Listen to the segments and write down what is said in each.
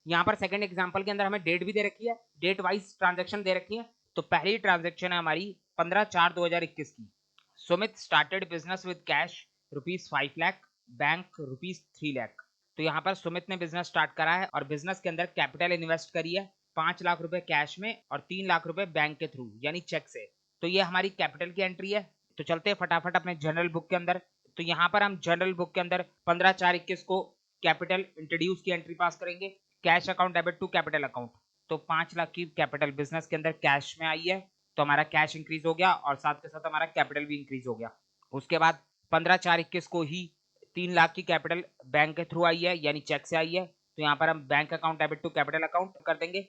यहाँ पर second example के अंदर हमें डेट भी दे रखी है, डेट वाइज ट्रांजैक्शन दे रखी है। तो पहली ट्रांजैक्शन है हमारी 15/4/2021 की। Sumit started business with cash ₹5 lakh, bank ₹3 lakh. तो यहाँ पर सुमित ने बिजनेस स्टार्ट करा है और बिजनेस के अंदर कैपिटल इन्वेस्ट करी है 5 लाख रुपए कैश में और 3 लाख रुपए बैंक के थ्रू यानी चेक से। तो ये हमारी कैपिटल की एंट्री है। तो चलते हैं फटाफट अपने जनरल बुक के अंदर। तो यहाँ पर हम जनरल बुक के अंदर 15/4/21 को कैपिटल इंट्रोड्यूस की एंट्री पास करेंगे। Cash account debit to capital account. तो 5 लाख की कैपिटल बिजनेस के अंदर कैश में आई है, तो हमारा कैश इंक्रीज हो गया और साथ के साथ हमारा कैपिटल भी इंक्रीज हो गया। उसके बाद 15/4/21 को ही 3 लाख की कैपिटल बैंक के थ्रू आई है यानी चेक से आई है। तो यहाँ पर हम bank account debit to capital account कर देंगे।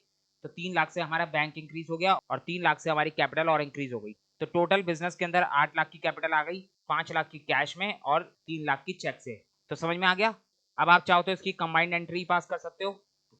तो 3 लाख से हमारा बैंक इंक्रीज हो गया और 3 लाख से हमारी कैपिटल और इंक्रीज हो गई। तो टोटल बिजनेस के अंदर 8 लाख की कैपिटल आ गई, 5 लाख की कैश में और 3 लाख की चेक से। तो समझ में आ गया। अब आप चाहो तो इसकी कंबाइंड एंट्री पास कर सकते हो।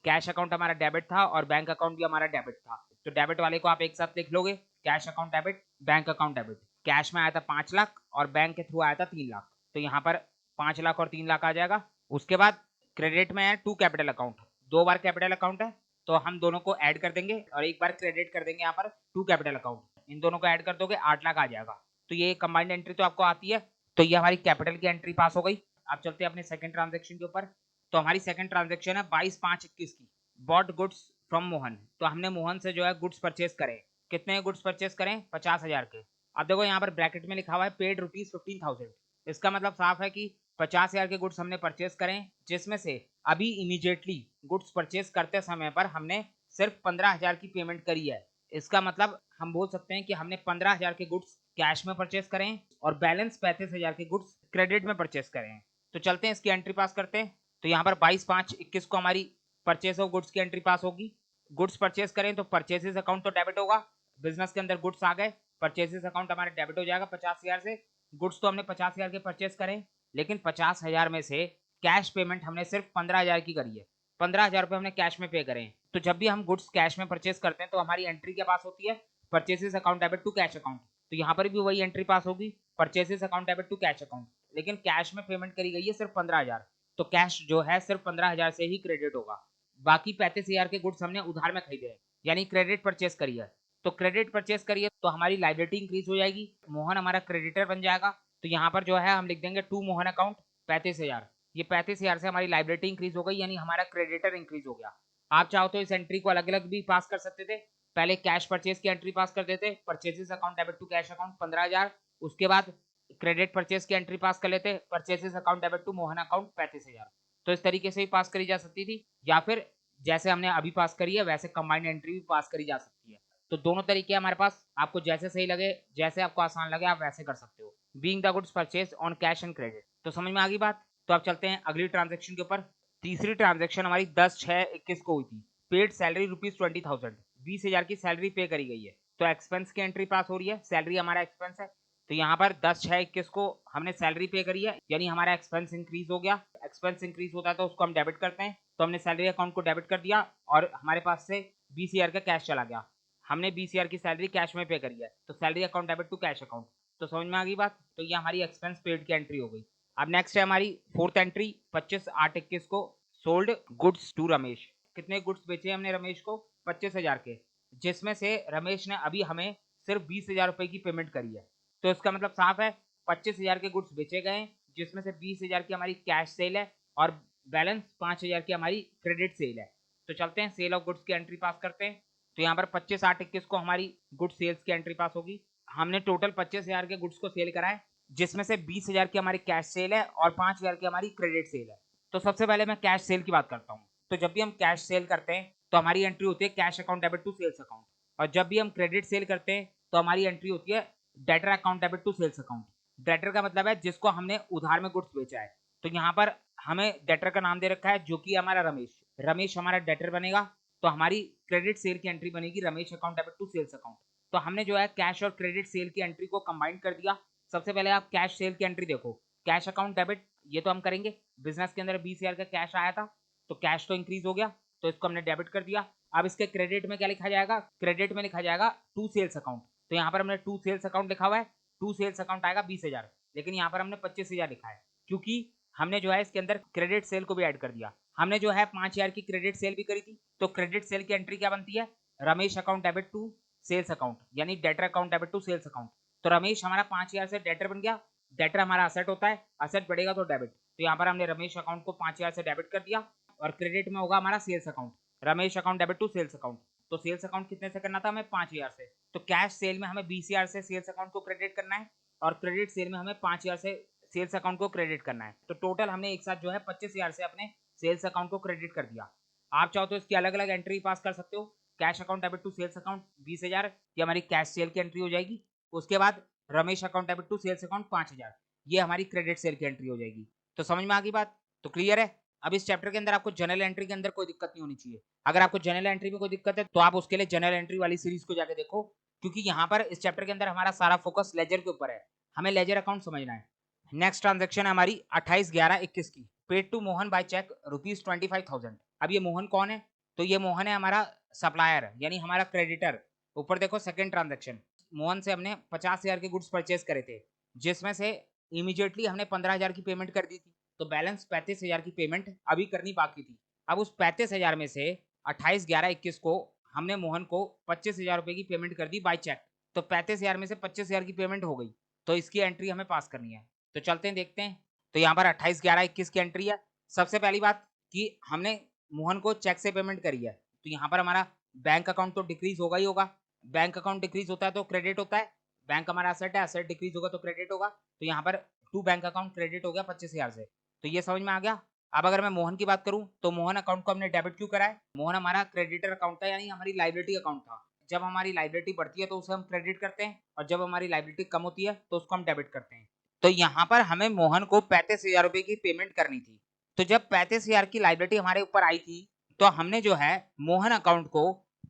कैश अकाउंट हमारा डेबिट था और बैंक अकाउंट भी हमारा डेबिट था। तो डेबिट वाले को आप एक साथ लिख लोगे, cash account debit, bank account debit. Cash में आया था 5 लाख और बैंक के थ्रू आया था 3 लाख। तो यहाँ पर 5 लाख और 3 लाख आ जाएगा। उसके बाद क्रेडिट में है टू कैपिटल अकाउंट, 2 बार कैपिटल अकाउंट है तो हम दोनों को ऐड कर देंगे और एक बार क्रेडिट कर देंगे यहाँ पर टू कैपिटल अकाउंट। इन दोनों को ऐड कर दोगे 8 लाख आ जाएगा। तो ये कंबाइंड एंट्री तो आपको आती है। तो ये हमारी कैपिटल की एंट्री पास हो गई। आप चलते हैं अपने सेकंड ट्रांजैक्शन के ऊपर। तो हमारी सेकंड ट्रांजैक्शन है 22/5/21 की। Bought goods from Mohan. तो हमने मोहन से जो है गुड्स परचेस करे। कितने गुड्स परचेस करें? 50,000 के। अब देखो यहाँ पर ब्रैकेट में लिखा हुआ है पेड ₹15,000। इसका मतलब साफ है कि 50,000 के गुड्स हमने परचेस करें, जिसमें से अभी इमीडिएटली गुड्स परचेस करते समय पर हमने सिर्फ 15,000 की पेमेंट करी है। इसका मतलब हम बोल सकते हैं कि हमने 15,000 के गुड्स कैश में परचेस करें और बैलेंस 35,000 के गुड्स क्रेडिट में परचेस करें। तो चलते हैं इसकी एंट्री पास करते हैं। तो यहाँ पर 22/5/21 को हमारी परचेस ऑफ गुड्स की एंट्री पास होगी। गुड्स परचेस करें तो परचेसेस अकाउंट तो डेबिट होगा। बिजनेस के अंदर गुड्स आ गए, परचेसेस अकाउंट हमारे डेबिट हो जाएगा 50,000 से। गुड्स तो हमने 50,000 के परचेस करें, लेकिन 50,000 में से कैश पेमेंट हमने सिर्फ 15,000 की करी है। 15,000 रुपए हमने कैश में पे करें। तो जब भी हम गुड्स कैश में परचेस करते हैं तो हमारी एंट्री क्या पास होती है? Purchases account debit to cash account. तो यहाँ पर भी वही एंट्री पास होगी, purchases account debit to cash account. लेकिन कैश में पेमेंट करी गई है सिर्फ 15,000, तो कैश जो है सिर्फ 15,000 से ही क्रेडिट होगा। बाकी 35,000 के गुड्स हमने उधार में खरीदे हैं यानी क्रेडिट परचेस करी है। तो क्रेडिट परचेस करिए तो हमारी लायबिलिटी इंक्रीज हो जाएगी, मोहन हमारा क्रेडिटर बन जाएगा। तो यहाँ पर जो है हम लिख देंगे टू मोहन अकाउंट 35,000। ये 35,000 से हमारी लायबिलिटी इंक्रीज हो गई यानी हमारा क्रेडिटर इंक्रीज हो गया। आप चाहो तो इस एंट्री को अलग अलग भी पास कर सकते थे। पहले कैश परचेस की एंट्री पास कर देते, purchases account debit to cash account 15,000। उसके बाद क्रेडिट परचेस की एंट्री पास कर लेते, purchases account debit to Mohan account 35,000। तो इस तरीके से ही पास करी जा सकती थी, या फिर जैसे हमने अभी पास करी है वैसे कंबाइंड एंट्री भी पास करी जा सकती है। तो दोनों तरीके हमारे पास, आपको जैसे सही लगे, जैसे आपको आसान लगे आप वैसे कर सकते हो। Being the goods purchase on cash and credit. तो समझ में आ गई बात। तो अब चलते हैं अगली ट्रांजेक्शन के ऊपर। तीसरी ट्रांजेक्शन हमारी 10/6/21 को हुई थी। पेड सैलरी ₹20,000, 20,000 की सैलरी पे करी गई है। तो एक्सपेंस की एंट्री पास हो रही है, सैलरी हमारा एक्सपेंस है। तो यहाँ पर 10/6/21 को हमने सैलरी पे करी है यानी हमारा एक्सपेंस इंक्रीज हो गया। एक्सपेंस इंक्रीज होता है तो उसको हम डेबिट करते हैं। तो हमने सैलरी अकाउंट को डेबिट कर दिया और हमारे पास से 20,000 का कैश चला गया। हमने 20,000 की सैलरी कैश में पे करी है, तो salary account debit to cash account. तो समझ में आ गई बात। तो ये हमारी एक्सपेंस पेड की एंट्री हो गई। अब नेक्स्ट है हमारी फोर्थ एंट्री 25/8/21 को। Sold goods to Ramesh. कितने गुड्स बेचे हमने रमेश को? 25,000 के, जिसमें से रमेश ने अभी हमें सिर्फ 20,000 रुपए की पेमेंट करी है। तो इसका मतलब साफ है 25,000 के गुड्स बेचे गए, जिसमें से 20,000 की हमारी कैश सेल है और बैलेंस 5,000 की हमारी क्रेडिट सेल है। तो चलते हैं सेल ऑफ गुड्स की एंट्री पास करते हैं। तो यहाँ पर 25/8/21 को हमारी गुड सेल्स की एंट्री पास होगी। हमने टोटल 25,000 के गुड्स को सेल करा है, जिसमें से 20,000 की हमारी कैश सेल है और 5,000 की हमारी क्रेडिट सेल है। तो सबसे पहले मैं कैश सेल की बात करता हूँ। तो जब भी हम कैश सेल करते हैं तो हमारी एंट्री होती है cash account debit to sales account, और जब भी हम क्रेडिट सेल करते हैं तो हमारी एंट्री होती है debtor account debit to sales account. Debtor का मतलब है जिसको हमने उधार में गुड्स बेचा है। तो यहाँ पर हमें डेटर का नाम दे रखा है जो कि हमारा रमेश। रमेश हमारा डेटर बनेगा, तो हमारी क्रेडिट सेल की एंट्री बनेगी Ramesh account debit to sales account. तो हमने जो है कैश और क्रेडिट सेल की एंट्री को कंबाइन कर दिया। सबसे पहले आप कैश सेल की एंट्री देखो, कैश अकाउंट डेबिट ये तो हम करेंगे। बिजनेस के अंदर 20,000 का कैश आया था, तो कैश तो इंक्रीज हो गया, तो इसको हमने डेबिट कर दिया। अब इसके क्रेडिट में क्या लिखा जाएगा? क्रेडिट में लिखा जाएगा टू सेल्स अकाउंट। तो यहाँ पर हमने टू सेल्स अकाउंट लिखा हुआ है, टू सेल्स अकाउंट आएगा 20,000, लेकिन यहाँ पर हमने 25,000 लिखा है क्योंकि हमने जो है इसके अंदर क्रेडिट सेल को भी ऐड कर दिया। हमने जो है 5,000 की क्रेडिट सेल भी करी थी, तो क्रेडिट सेल की एंट्री क्या बनती है, Ramesh account debit to sales account, यानी debtor account debit to sales account. तो रमेश हमारा 5,000 से डेटर बन गया, डेटर हमारा असेट होता है, असेट बढ़ेगा तो डेबिट, तो यहाँ पर हमने रमेश अकाउंट को 5,000 से डेबिट कर दिया, और क्रेडिट में होगा हमारा sales account, Ramesh account debit to sales account. तो सेल्स अकाउंट कितने से करना था हमें, 5,000 से, तो कैश सेल में हमें 20,000 से सेल्स अकाउंट को क्रेडिट करना है, और क्रेडिट सेल में हमें 5,000 से सेल्स अकाउंट को क्रेडिट करना है। तो टोटल हमने एक साथ जो है 25,000 से अपने सेल्स अकाउंट को क्रेडिट कर दिया। आप चाहो तो इसकी अलग अलग एंट्री पास कर सकते हो, cash account debit to sales account 20,000, ये हमारी कैश सेल की एंट्री हो जाएगी। उसके बाद Ramesh account debit to sales account 5,000, ये हमारी क्रेडिट सेल की एंट्री हो जाएगी। तो समझ में आ गई बात, तो क्लियर है। अब इस चैप्टर के अंदर आपको जनरल एंट्री के अंदर कोई दिक्कत नहीं होनी चाहिए। अगर आपको जनरल एंट्री में कोई दिक्कत है तो आप उसके लिए जनरल एंट्री वाली सीरीज को जाके देखो, क्योंकि यहाँ पर इस चैप्टर के अंदर हमारा सारा फोकस लेजर के ऊपर है, हमें लेजर अकाउंट समझना है। नेक्स्ट ट्रांजेक्शन है हमारी 28/11/21 की, paid to Mohan by cheque ₹25,000। अब ये मोहन कौन है, तो ये मोहन है हमारा सप्लायर, यानी हमारा क्रेडिटर। ऊपर देखो सेकंड ट्रांजेक्शन, मोहन से हमने 50,000 के गुड्स परचेज करे थे, जिसमें से इमीडिएटली हमने 15,000 की पेमेंट कर दी थी, तो बैलेंस 35,000 की पेमेंट अभी करनी बाकी थी। अब उस 35,000 में से 28/11/21 को हमने मोहन को 25,000 रुपए की पेमेंट कर दी बाय चेक, तो 35,000 में से 25,000 की पेमेंट हो गई, तो इसकी एंट्री हमें पास करनी है। तो चलते हैं देखते हैं। तो यहाँ पर 28/11/21 की एंट्री है। सबसे पहली बात कि हमने मोहन को चेक से पेमेंट करी है, तो यहाँ पर हमारा बैंक अकाउंट तो डिक्रीज होगा ही होगा, बैंक अकाउंट डिक्रीज होता है तो क्रेडिट होता है, बैंक हमारा असेट है, असेट डिक्रीज होगा तो क्रेडिट होगा, तो यहाँ पर टू बैंक अकाउंट क्रेडिट हो गया 25,000 से। तो ये समझ में आ गया। अब अगर मैं मोहन की बात करूं तो मोहन अकाउंट को हमने डेबिट क्यों करा है, मोहन हमारा क्रेडिटर अकाउंट था, यानी हमारी लाइबिलिटी अकाउंट था। जब हमारी लाइबिलिटी बढ़ती है तो उसे हम क्रेडिट करते हैं, और जब हमारी लाइबिलिटी कम होती है तो उसको हम डेबिट करते हैं। तो यहाँ पर हमें मोहन को 35,000 रुपए की पेमेंट करनी थी। तो जब 35,000 की लाइबिलिटी हमारे ऊपर आई थी, तो हमने जो है मोहन अकाउंट को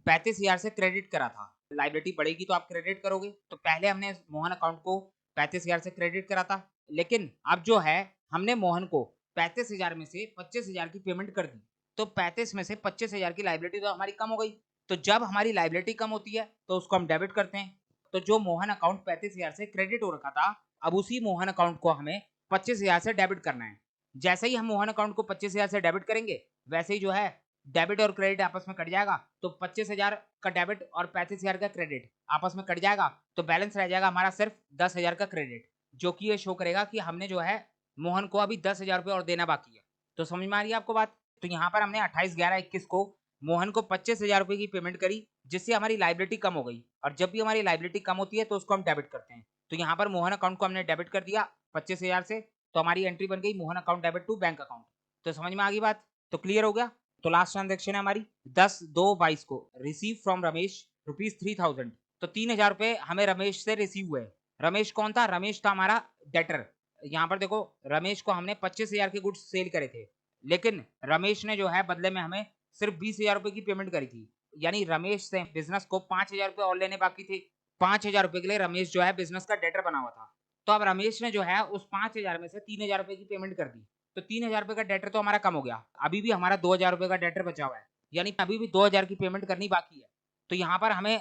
35,000 से क्रेडिट करा था। लाइबिलिटी बढ़ेगी तो आप क्रेडिट करोगे, तो पहले हमने मोहन अकाउंट को 35,000 से क्रेडिट करा था, लेकिन अब जो है हमने मोहन को 35,000 में से 25,000 की पेमेंट कर दी, तो 35 में से 25,000 की लाइबिलिटी तो हमारी कम हो गई। तो जब हमारी लाइबिलिटी कम होती है तो उसको हम डेबिट करते हैं। तो जो मोहन अकाउंट 35,000 से क्रेडिट हो रखा था, अब उसी मोहन अकाउंट को हमें 25,000 से डेबिट करना है। जैसे ही हम मोहन अकाउंट को 25,000 से डेबिट करेंगे, वैसे ही जो है डेबिट और क्रेडिट आपस में कट जाएगा, तो 25,000 का डेबिट और 35,000 का क्रेडिट आपस में कट जाएगा, तो बैलेंस रह जाएगा हमारा सिर्फ 10,000 का क्रेडिट, जो कि ये शो करेगा कि हमने जो है मोहन को अभी 10,000 रुपये और देना बाकी है। तो समझ में आ रही है आपको बात। तो यहाँ पर हमने 28/11/21 को मोहन को 25,000 रुपये की पेमेंट करी, जिससे हमारी लाइबिलिटी कम हो गई, और जब भी हमारी लाइबिलिटी कम होती है तो उसको हम डेबिट करते हैं। तो यहाँ पर मोहन अकाउंट को हमने डेबिट कर दिया 25,000 से, तो हमारी एंट्री बन गई Mohan account debit to bank account. तो समझ में आ गई बात, तो क्लियर हो गया। तो लास्ट ट्रांजेक्शन है हमारी 10/2/22 को, रिसीव फ्रॉम रमेश ₹3,000। तो 3,000 रुपए हमें रमेश से रिसीव हुए। रमेश कौन था, रमेश था हमारा डेटर। यहाँ पर देखो रमेश को हमने 25,000 के गुड्स सेल करे थे, लेकिन रमेश ने जो है बदले में हमें सिर्फ 20,000 रुपए की पेमेंट करी थी, यानी रमेश से बिजनेस को 5,000 रुपए और लेने बाकी थे। 5,000 रुपए के लिए रमेश जो है बिजनेस का डेटर बना हुआ था। तो अब रमेश ने जो है उस 5,000 में से 3,000 रुपए की पेमेंट कर दी, तो 3,000 रुपए का डेटर तो हमारा कम हो गया, अभी भी हमारा 2,000 रुपए का डेटर बचा हुआ है, यानी अभी भी 2,000 की पेमेंट करनी बाकी है। तो यहाँ पर हमें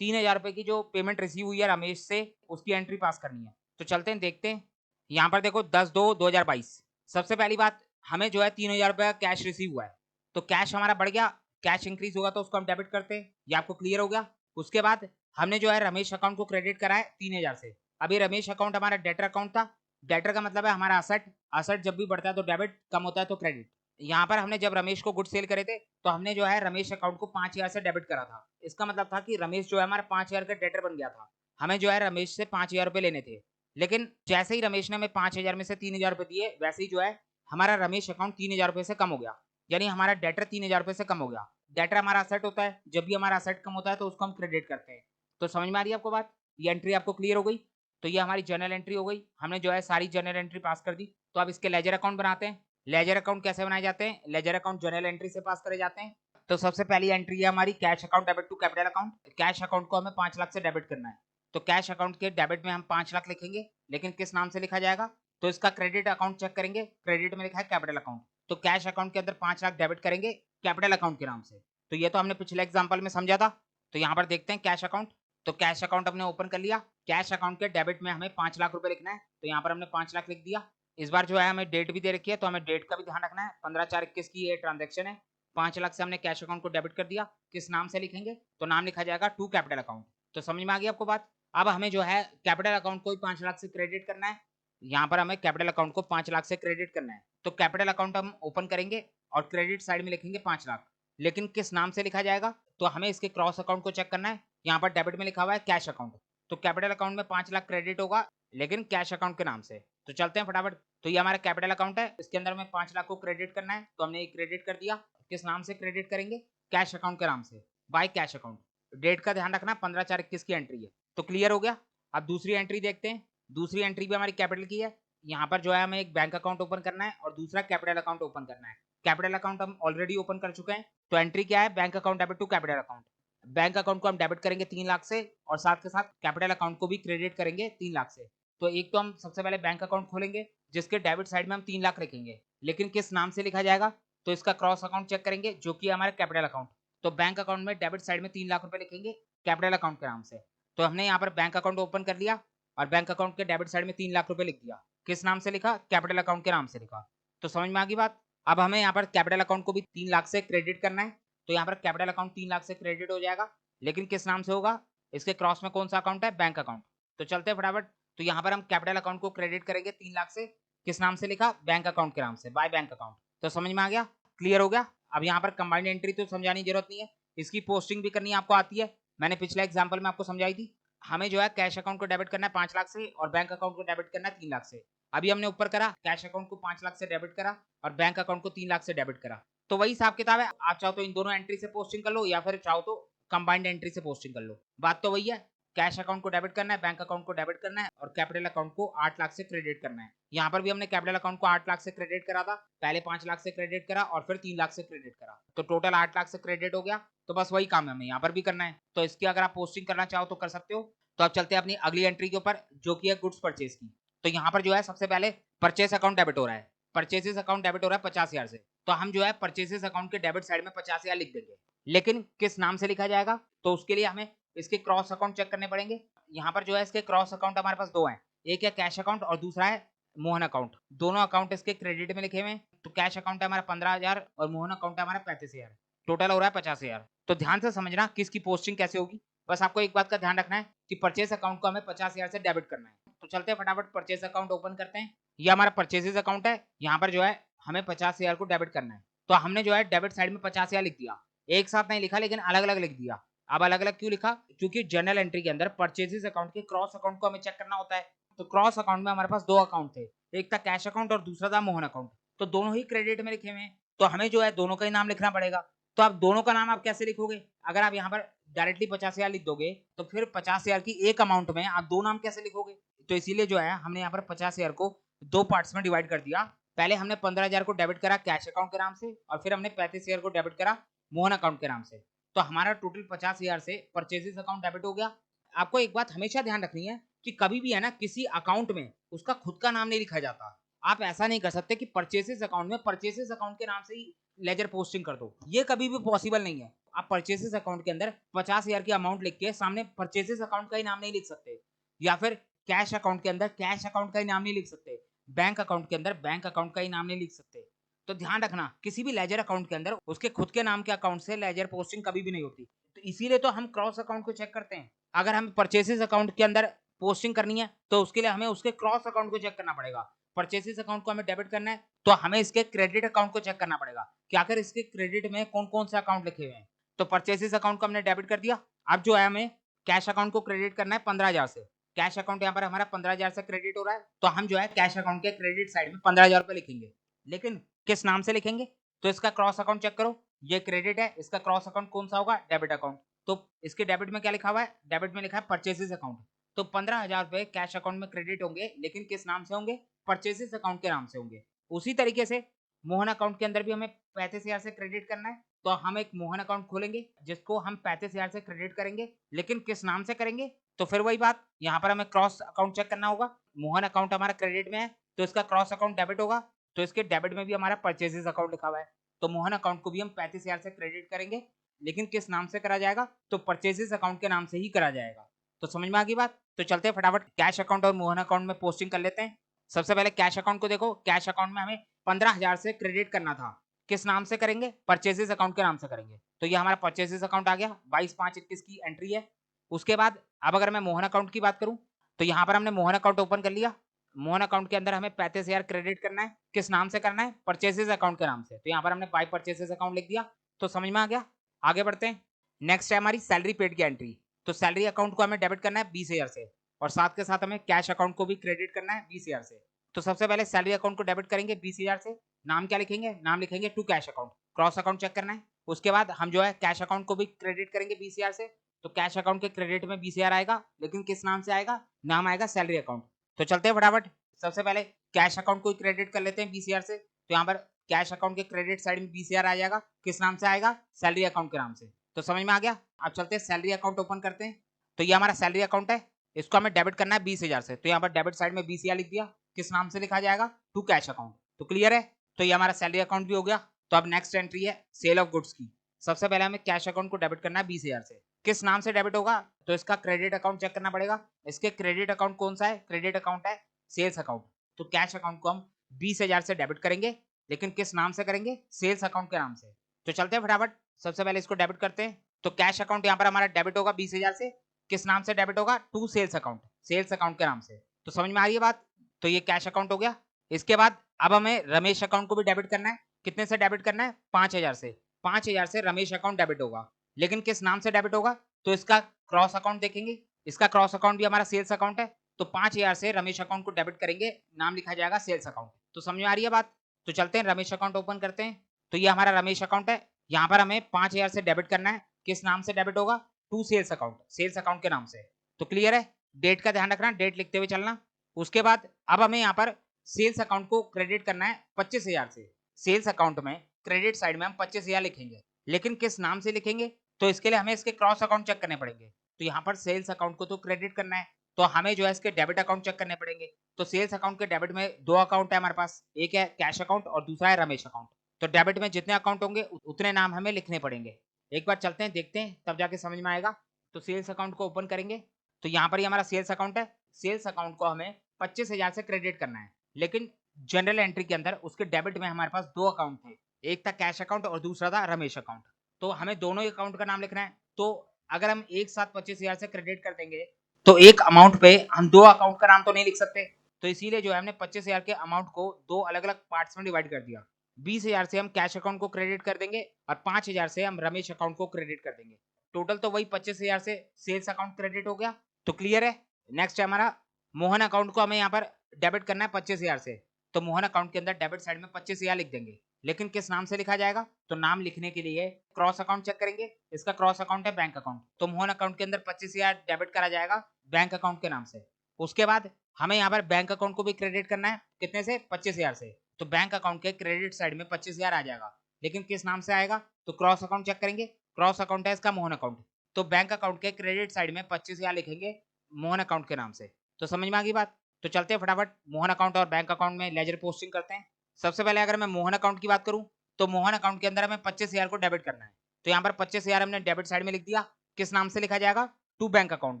3,000 रुपए की जो पेमेंट रिसीव हुई है रमेश से, उसकी एंट्री पास करनी है। तो चलते हैं देखते हैं। यहाँ पर देखो 10/2/2022, सबसे पहली बात हमें जो है 3,000 रुपए का कैश रिसीव हुआ है, तो कैश हमारा बढ़ गया, कैश इंक्रीज होगा तो उसको हम डेबिट करते हैं, ये आपको क्लियर हो गया। उसके बाद हमने जो है रमेश अकाउंट को क्रेडिट करा है 3,000 से। अभी रमेश अकाउंट हमारा डेटर अकाउंट था, डेटर का मतलब है हमारा असेट, असेट जब भी बढ़ता है तो डेबिट, कम होता है तो क्रेडिट। यहाँ पर हमने जब रमेश को गुड सेल करे थे, तो हमने जो है रमेश अकाउंट को 5,000 से डेबिट करा था। इसका मतलब था कि रमेश जो है हमारा 5,000 का डेटर बन गया था, हमें जो है रमेश से 5,000 रुपए लेने थे। लेकिन जैसे ही रमेश ने हमें 5,000 में से 3,000 रुपए दिए, वैसे ही जो है हमारा रमेश अकाउंट 3,000 रुपए से कम हो गया, यानी हमारा डेटर 3,000 रुपए से कम हो गया। डेटर हमारा असेट होता है, जब भी हमारा असेट कम होता है तो उसको हम क्रेडिट करते हैं। तो समझ में आ रही है आपको बात, ये एंट्री आपको क्लियर हो गई। तो ये हमारी जर्नल एंट्री हो गई, हमने जो है सारी जर्नल एंट्री पास कर दी। तो अब इसके लेजर अकाउंट बनाते हैं। लेजर अकाउंट कैसे बनाए जाते हैं, लेजर अकाउंट जर्नल एंट्री से पास करे जाते हैं। तो सबसे पहली एंट्री है हमारी cash account debit to capital account. Cash account को हमें 5 लाख से डेबिट करना है, तो कैश अकाउंट के डेबिट में हम 5 लाख लिखेंगे, लेकिन किस नाम से लिखा जाएगा, तो इसका क्रेडिट अकाउंट चेक करेंगे, क्रेडिट में लिखा है कैपिटल अकाउंट, तो कैश अकाउंट के अंदर 5 लाख डेबिट करेंगे कैपिटल अकाउंट के नाम से। तो ये तो हमने पिछले एग्जांपल में समझा था। तो यहाँ पर देखते हैं कैश अकाउंट। तो कैश अकाउंट हमने ओपन कर लिया, कैश अकाउंट के डेबिट में हमें 5 लाख रुपए लिखना है, तो यहाँ पर हमने 5 लाख लिख दिया। इस बार जो है हमें डेट भी दे रखी है, तो हमें डेट का भी ध्यान रखना है। 15/4/21 की ये ट्रांजैक्शन है। 5 लाख से हमने कैश अकाउंट को डेबिट कर दिया। किस नाम से लिखेंगे? तो नाम लिखा जाएगा टू कैपिटल अकाउंट। तो समझ में आ गई आपको बात? अब हमें जो है कैपिटल अकाउंट को 5 लाख से क्रेडिट करना है। यहाँ पर हमें कैपिटल अकाउंट को 5 लाख से क्रेडिट करना है। तो कैपिटल अकाउंट हम ओपन करेंगे और क्रेडिट साइड में लिखेंगे 5 लाख। लेकिन किस नाम से लिखा जाएगा? तो हमें इसके क्रॉस अकाउंट को चेक करना है। यहाँ पर डेबिट में लिखा हुआ है कैश अकाउंट, तो कैपिटल अकाउंट में 5 लाख क्रेडिट होगा लेकिन कैश अकाउंट के नाम से। तो चलते हैं फटाफट। तो ये हमारा कैपिटल अकाउंट है, इसके अंदर हमें 5 लाख को क्रेडिट करना है, तो हमने ये क्रेडिट कर दिया। किस नाम से क्रेडिट करेंगे? कैश अकाउंट के नाम से, बाय कैश अकाउंट। डेट का ध्यान रखना, 15/4/21 की एंट्री है। तो क्लियर हो गया। अब दूसरी एंट्री देखते हैं। दूसरी एंट्री भी हमारी कैपिटल की है। यहाँ पर जो है हमें एक बैंक अकाउंट ओपन करना है और दूसरा कैपिटल अकाउंट ओपन करना है। कैपिटल अकाउंट हम ऑलरेडी ओपन कर चुके हैं, तो एंट्री क्या है? Bank account debit to capital account. Bank account को हम डेबिट करेंगे 3 लाख से और साथ के साथ कैपिटल अकाउंट को भी क्रेडिट करेंगे 3 लाख से। तो एक तो हम सबसे पहले बैंक अकाउंट खोलेंगे जिसके डेबिट साइड में हम 3 लाख रखेंगे, लेकिन किस नाम से लिखा जाएगा? तो इसका क्रॉस अकाउंट चेक करेंगे जो कि हमारा कैपिटल अकाउंट। तो बैंक अकाउंट में डेबिट साइड में 3 लाख रुपए लिखेंगे कैपिटल अकाउंट के नाम से। तो हमने यहाँ पर बैंक अकाउंट ओपन कर लिया और बैंक अकाउंट के डेबिट साइड में 3 लाख रुपए लिख दिया। किस नाम से लिखा? कैपिटल अकाउंट के नाम से लिखा। तो समझ में आ गई बात। अब हमें यहाँ पर कैपिटल अकाउंट को भी 3 लाख से क्रेडिट करना है, तो यहाँ पर कैपिटल अकाउंट 3 लाख से क्रेडिट हो जाएगा, लेकिन किस नाम से होगा? इसके क्रॉस में कौन सा अकाउंट है? Bank account. तो चलते हैं फटाफट। तो यहाँ पर हम कैपिटल अकाउंट को क्रेडिट करेंगे 3 लाख से। किस नाम से लिखा? बैंक अकाउंट के नाम से, बाय बैंक अकाउंट। तो समझ में आ गया? क्लियर हो गया। अब यहाँ पर कंबाइंड एंट्री तो समझाने की जरूरत नहीं है, इसकी पोस्टिंग भी करनी आपको आती है। मैंने पिछले एग्जाम्पल में आपको समझाई थी। हमें जो है कैश अकाउंट को डेबिट करना है 5 लाख से और बैंक अकाउंट को डेबिट करना है 3 लाख से। अभी हमने ऊपर करा, कैश अकाउंट को 5 लाख से डेबिट करा और बैंक अकाउंट को 3 लाख से डेबिट करा। तो वही हिसाब किताब है। आप चाहो तो इन दोनों एंट्री से पोस्टिंग कर लो या फिर चाहो तो कंबाइंड एंट्री से पोस्टिंग कर लो, बात तो वही है। कैश अकाउंट को डेबिट करना है, बैंक अकाउंट को डेबिट करना है और कैपिटल अकाउंट को 8 लाख से क्रेडिट करना है। यहाँ पर भी हमने कैपिटल अकाउंट को 8 लाख से क्रेडिट करा था, पहले 5 लाख से क्रेडिट करा और फिर 3 लाख से क्रेडिट करा, तो टोटल 8 लाख से क्रेडिट हो गया। तो बस वही काम है हमें यहाँ पर भी करना है। तो इसकी अगर आप पोस्टिंग करना चाहो तो कर सकते हो। तो अब चलते हैं अपनी अगली एंट्री के ऊपर जो कि है गुड्स परचेज की। तो यहाँ पर जो है सबसे पहले परचेज अकाउंट डेबिट हो रहा है। परचेजेस अकाउंट डेबिट हो रहा है 50,000 से, तो हम जो है परचेजेस अकाउंट के डेबिट साइड में 50,000 लिख देंगे, लेकिन किस नाम से लिखा जाएगा? तो उसके लिए हमें इसके क्रॉस अकाउंट चेक करने पड़ेंगे। यहाँ पर जो है इसके क्रॉस अकाउंट हमारे पास दो हैं, एक है कैश अकाउंट और दूसरा है मोहन अकाउंट। दोनों अकाउंट इसके क्रेडिट में लिखे हुए हैं। तो कैश अकाउंट है हमारा 15,000 और मोहन अकाउंट है हमारा 35,000, टोटल हो रहा है 50,000। तो ध्यान से समझना किसकी पोस्टिंग कैसे होगी। बस आपको एक बात का ध्यान रखना है कि परचेस अकाउंट को हमें 50,000 से डेबिट करना है। तो चलते हैं फटाफट परचेस अकाउंट ओपन करते हैं। ये हमारा परचेजेस अकाउंट है, यहाँ पर जो है हमें 50,000 को डेबिट करना है। तो हमने जो है डेबिट साइड में 50,000 लिख दिया, एक साथ नहीं लिखा लेकिन अलग अलग लिख दिया। अब अलग अलग क्यों लिखा? क्योंकि जर्नल एंट्री के अंदर परचेजेस अकाउंट के क्रॉस अकाउंट को हमें चेक करना होता है। तो क्रॉस अकाउंट में हमारे पास दो अकाउंट थे, एक था कैश अकाउंट और दूसरा था मोहन अकाउंट। तो दोनों ही क्रेडिट में लिखे हुए हैं, तो हमें जो है दोनों का ही नाम लिखना पड़ेगा। तो आप दोनों का नाम आप कैसे लिखोगे? अगर आप यहाँ पर डायरेक्टली 50,000 लिख दोगे तो फिर 50,000 की एक अमाउंट में आप दो नाम कैसे लिखोगे? तो इसीलिए जो है हमने यहाँ पर 50,000 को दो पार्ट्स में डिवाइड कर दिया। पहले हमने 15,000 को डेबिट करा कैश अकाउंट के नाम से और फिर हमने 35,000 को डेबिट करा मोहन अकाउंट के नाम से। तो हमारा टोटल 50,000 से परचेजेस अकाउंट डेबिट हो गया। आपको एक बात हमेशा ध्यान रखनी है कि कभी भी है ना किसी अकाउंट में उसका खुद का नाम नहीं लिखा जाता। आप ऐसा नहीं कर सकते कि परचेसेस अकाउंट में परचेसेस अकाउंट के नाम से ही लेजर पोस्टिंग कर दो, ये कभी भी पॉसिबल नहीं है। आप परचेसेस अकाउंट के अंदर 50,000 की अमाउंट लिख के सामने परचेसेस अकाउंट का ही नाम नहीं लिख सकते, या फिर कैश अकाउंट के अंदर कैश अकाउंट का ही नाम नहीं लिख सकते, बैंक अकाउंट के अंदर बैंक अकाउंट का ही नाम नहीं लिख सकते। तो ध्यान रखना किसी भी लेजर अकाउंट के अंदर उसके खुद के नाम के अकाउंट से लेजर पोस्टिंग कभी भी नहीं होती। तो इसीलिए तो हम क्रॉस अकाउंट को चेक करते हैं। अगर हम परचेसेस अकाउंट के अंदर पोस्टिंग करनी है तो उसके लिए हमें उसके क्रॉस अकाउंट को चेक करना पड़ेगा। परचेसेस अकाउंट को हमें डेबिट करना है तो हमें इसके क्रेडिट अकाउंट को चेक करना पड़ेगा कि आखिर इसके क्रेडिट में कौन कौन से अकाउंट लिखे हुए हैं। तो परचेसेस अकाउंट को हमने डेबिट कर दिया। अब जो है हमें कैश अकाउंट को क्रेडिट करना है 15,000 से। कैश अकाउंट यहाँ पर हमारा 15,000 से क्रेडिट हो रहा है, तो हम जो है कैश अकाउंट के क्रेडिट साइड में 15,000 रुपए लिखेंगे, लेकिन किस नाम से लिखेंगे? तो इसका क्रॉस अकाउंट चेक करो, ये क्रेडिट है, इसका क्रॉस अकाउंट कौन सा होगा? Debit account. तो इसके डेबिट में क्या लिखा हुआ है? डेबिट में लिखा है परचेसेस अकाउंट। तो 15,000 रुपए कैश अकाउंट में क्रेडिट होंगे, लेकिन किस नाम से होंगे? परचेसेस अकाउंट के नाम से होंगे। उसी तरीके से मोहन अकाउंट के अंदर भी हमें 35,000 से क्रेडिट करना है, तो हम एक मोहन अकाउंट खोलेंगे जिसको हम 35,000 से क्रेडिट करेंगे, लेकिन किस नाम से करेंगे? तो फिर वही बात, यहाँ पर हमें क्रॉस अकाउंट चेक करना होगा। मोहन अकाउंट हमारा क्रेडिट में है तो इसका क्रॉस अकाउंट डेबिट होगा, तो इसके डेबिट में भी हमारा परचेसेस अकाउंट लिखा हुआ है, तो मोहन अकाउंट को भी हम 35,000 से क्रेडिट करेंगे, लेकिन किस नाम से करा जाएगा? तो परचेसेस अकाउंट के नाम से ही करा जाएगा। तो समझ में आ गई बात। तो चलते हैं फटाफट कैश अकाउंट और मोहन अकाउंट में पोस्टिंग कर लेते हैं। सबसे पहले कैश अकाउंट को देखो, कैश अकाउंट में हमें 15,000 से क्रेडिट करना था। किस नाम से करेंगे? परचेजेस अकाउंट के नाम से करेंगे। तो ये हमारा परचेजेस अकाउंट आ गया, 22/5/21 की एंट्री है। उसके बाद अब अगर मैं मोहन अकाउंट की बात करूं, तो यहाँ पर हमने मोहन अकाउंट ओपन कर लिया। मोहन अकाउंट के अंदर हमें 35,000 क्रेडिट करना है। किस नाम से करना है? परचेजेस अकाउंट के नाम से। तो यहाँ पर हमने बाय परचेजेस अकाउंट लिख दिया। तो समझ में आ गया। आगे बढ़ते हैं। नेक्स्ट है हमारी सैलरी पेड की एंट्री। तो सैलरी अकाउंट को हमें डेबिट करना है 20,000 से, और साथ के साथ हमें कैश अकाउंट को भी क्रेडिट करना है 20,000 से। तो सबसे पहले सैलरी अकाउंट को डेबिट करेंगे 20,000 से। नाम क्या लिखेंगे? नाम लिखेंगे to cash account, cross account check करना है। उसके बाद हम जो है कैश अकाउंट को भी क्रेडिट करेंगे 20,000 से। तो कैश अकाउंट के क्रेडिट में 20,000 आएगा, लेकिन किस नाम से आएगा? नाम आएगा सैलरी अकाउंट। तो चलते हैं फटाफट। सबसे पहले कैश अकाउंट को क्रेडिट कर लेते हैं 20,000 से। तो यहाँ पर कैश अकाउंट के क्रेडिट साइड में 20,000 आ जाएगा। किस नाम से आएगा? सैलरी अकाउंट के नाम से। तो समझ में आ गया। अब चलते हैं सैलरी अकाउंट ओपन करते हैं। तो ये हमारा सैलरी अकाउंट है, इसको हमें डेबिट करना है 20,000 से। तो यहाँ पर डेबिट साइड में 20,000 लिख दिया। किस नाम से लिखा जाएगा? To cash account. तो क्लियर है। तो ये हमारा सैलरी अकाउंट भी हो गया। तो अब नेक्स्ट एंट्री है सेल ऑफ गुड्स की। सबसे पहले हमें कैश अकाउंट को डेबिट करना है 20,000 से। किस नाम से डेबिट होगा? तो इसका क्रेडिट अकाउंट चेक करना पड़ेगा। इसके क्रेडिट अकाउंट कौन सा है? क्रेडिट अकाउंट है सेल्स अकाउंट। तो कैश अकाउंट को हम 20,000 से डेबिट करेंगे, लेकिन किस नाम से करेंगे? सेल्स अकाउंट के नाम से। तो चलते हैं फटाफट। सबसे पहले इसको डेबिट करते हैं। तो कैश अकाउंट यहाँ पर हमारा डेबिट होगा 20,000 से। किस नाम से डेबिट होगा? To sales account, sales account के नाम से। तो समझ में आ रही है बात। तो ये कैश अकाउंट हो गया। इसके बाद अब हमें रमेश अकाउंट को भी डेबिट करना है। कितने से डेबिट करना है? 5,000 से। 5,000 से रमेश अकाउंट डेबिट होगा, लेकिन किस नाम से डेबिट होगा? तो इसका क्रॉस अकाउंट देखेंगे। इसका क्रॉस अकाउंट भी हमारा सेल्स अकाउंट है। तो 5,000 से रमेश अकाउंट को डेबिट करेंगे, नाम लिखा जाएगा सेल्स अकाउंट। तो समझ में आ रही है बात। तो चलते हैं रमेश अकाउंट ओपन करते हैं। तो ये हमारा रमेश अकाउंट है। यहाँ पर हमें 5,000 से डेबिट करना है। किस नाम से डेबिट होगा? To sales account, sales account के नाम से। तो क्लियर है। डेट का ध्यान रखना, डेट लिखते हुए चलना। उसके बाद अब हमें यहाँ पर सेल्स अकाउंट को क्रेडिट करना है 25,000 से। सेल्स अकाउंट में क्रेडिट साइड में हम 25,000 लिखेंगे, लेकिन किस नाम से लिखेंगे? तो इसके लिए हमें इसके क्रॉस अकाउंट चेक करने पड़ेंगे। तो यहाँ पर सेल्स अकाउंट को तो क्रेडिट करना है, तो हमें जो है इसके डेबिट अकाउंट चेक करने पड़ेंगे। तो सेल्स अकाउंट के डेबिट में दो अकाउंट है हमारे पास, एक है कैश अकाउंट और दूसरा है रमेश अकाउंट। तो डेबिट में जितने अकाउंट होंगे उतने नाम हमें लिखने पड़ेंगे। एक बार चलते हैं, देखते हैं, तब जाके समझ में आएगा। तो सेल्स अकाउंट को ओपन करेंगे। तो यहाँ पर ही हमारा सेल्स अकाउंट है। सेल्स अकाउंट को हमें 25,000 से क्रेडिट करना है, लेकिन जनरल एंट्री के अंदर उसके डेबिट में हमारे पास दो अकाउंट थे, एक था कैश अकाउंट और दूसरा था रमेश अकाउंट। तो हमें दोनों ही अकाउंट का नाम लिखना है। तो अगर हम एक साथ 25,000 से क्रेडिट कर देंगे, तो एक अमाउंट पे हम दो अकाउंट का नाम तो नहीं लिख सकते। तो इसीलिए जो है हमने 25,000 के अमाउंट को दो अलग अलग पार्ट्स में डिवाइड कर दिया। 20,000 से हम कैश अकाउंट को क्रेडिट कर देंगे और 5,000 से हम रमेश अकाउंट को क्रेडिट कर देंगे। टोटल तो वही 25,000 से सेल्स अकाउंट क्रेडिट हो गया। तो क्लियर है। नेक्स्ट है हमारा मोहन अकाउंट को हमें यहाँ पर डेबिट करना है 25,000 से। तो मोहन अकाउंट के अंदर डेबिट साइड में 25,000 लिख देंगे, लेकिन किस नाम से लिखा जाएगा? तो नाम लिखने के लिए क्रॉस अकाउंट चेक करेंगे। इसका क्रॉस अकाउंट है बैंक अकाउंट। तो मोहन अकाउंट के अंदर 25,000 डेबिट करा जाएगा बैंक अकाउंट के नाम से। उसके बाद हमें यहाँ पर बैंक अकाउंट को भी क्रेडिट करना है। कितने से? 25,000 से। तो बैंक अकाउंट के क्रेडिट साइड में 25,000 आ जाएगा, लेकिन किस नाम से आएगा? तो क्रॉस अकाउंट चेक करेंगे। क्रॉस अकाउंट है इसका मोहन अकाउंट। तो बैंक अकाउंट के क्रेडिट साइड में 25,000 लिखेंगे मोहन अकाउंट के नाम से। तो समझ में आ गई बात। तो चलते हैं फटाफट मोहन अकाउंट और बैंक अकाउंट में लेजर पोस्टिंग करते हैं। सबसे पहले अगर मैं मोहन अकाउंट की बात करूं, तो मोहन अकाउंट के अंदर हमें 25,000 को डेबिट करना है। तो यहाँ पर 25,000 हमने डेबिट साइड में लिख दिया। किस नाम से लिखा जाएगा? To bank account,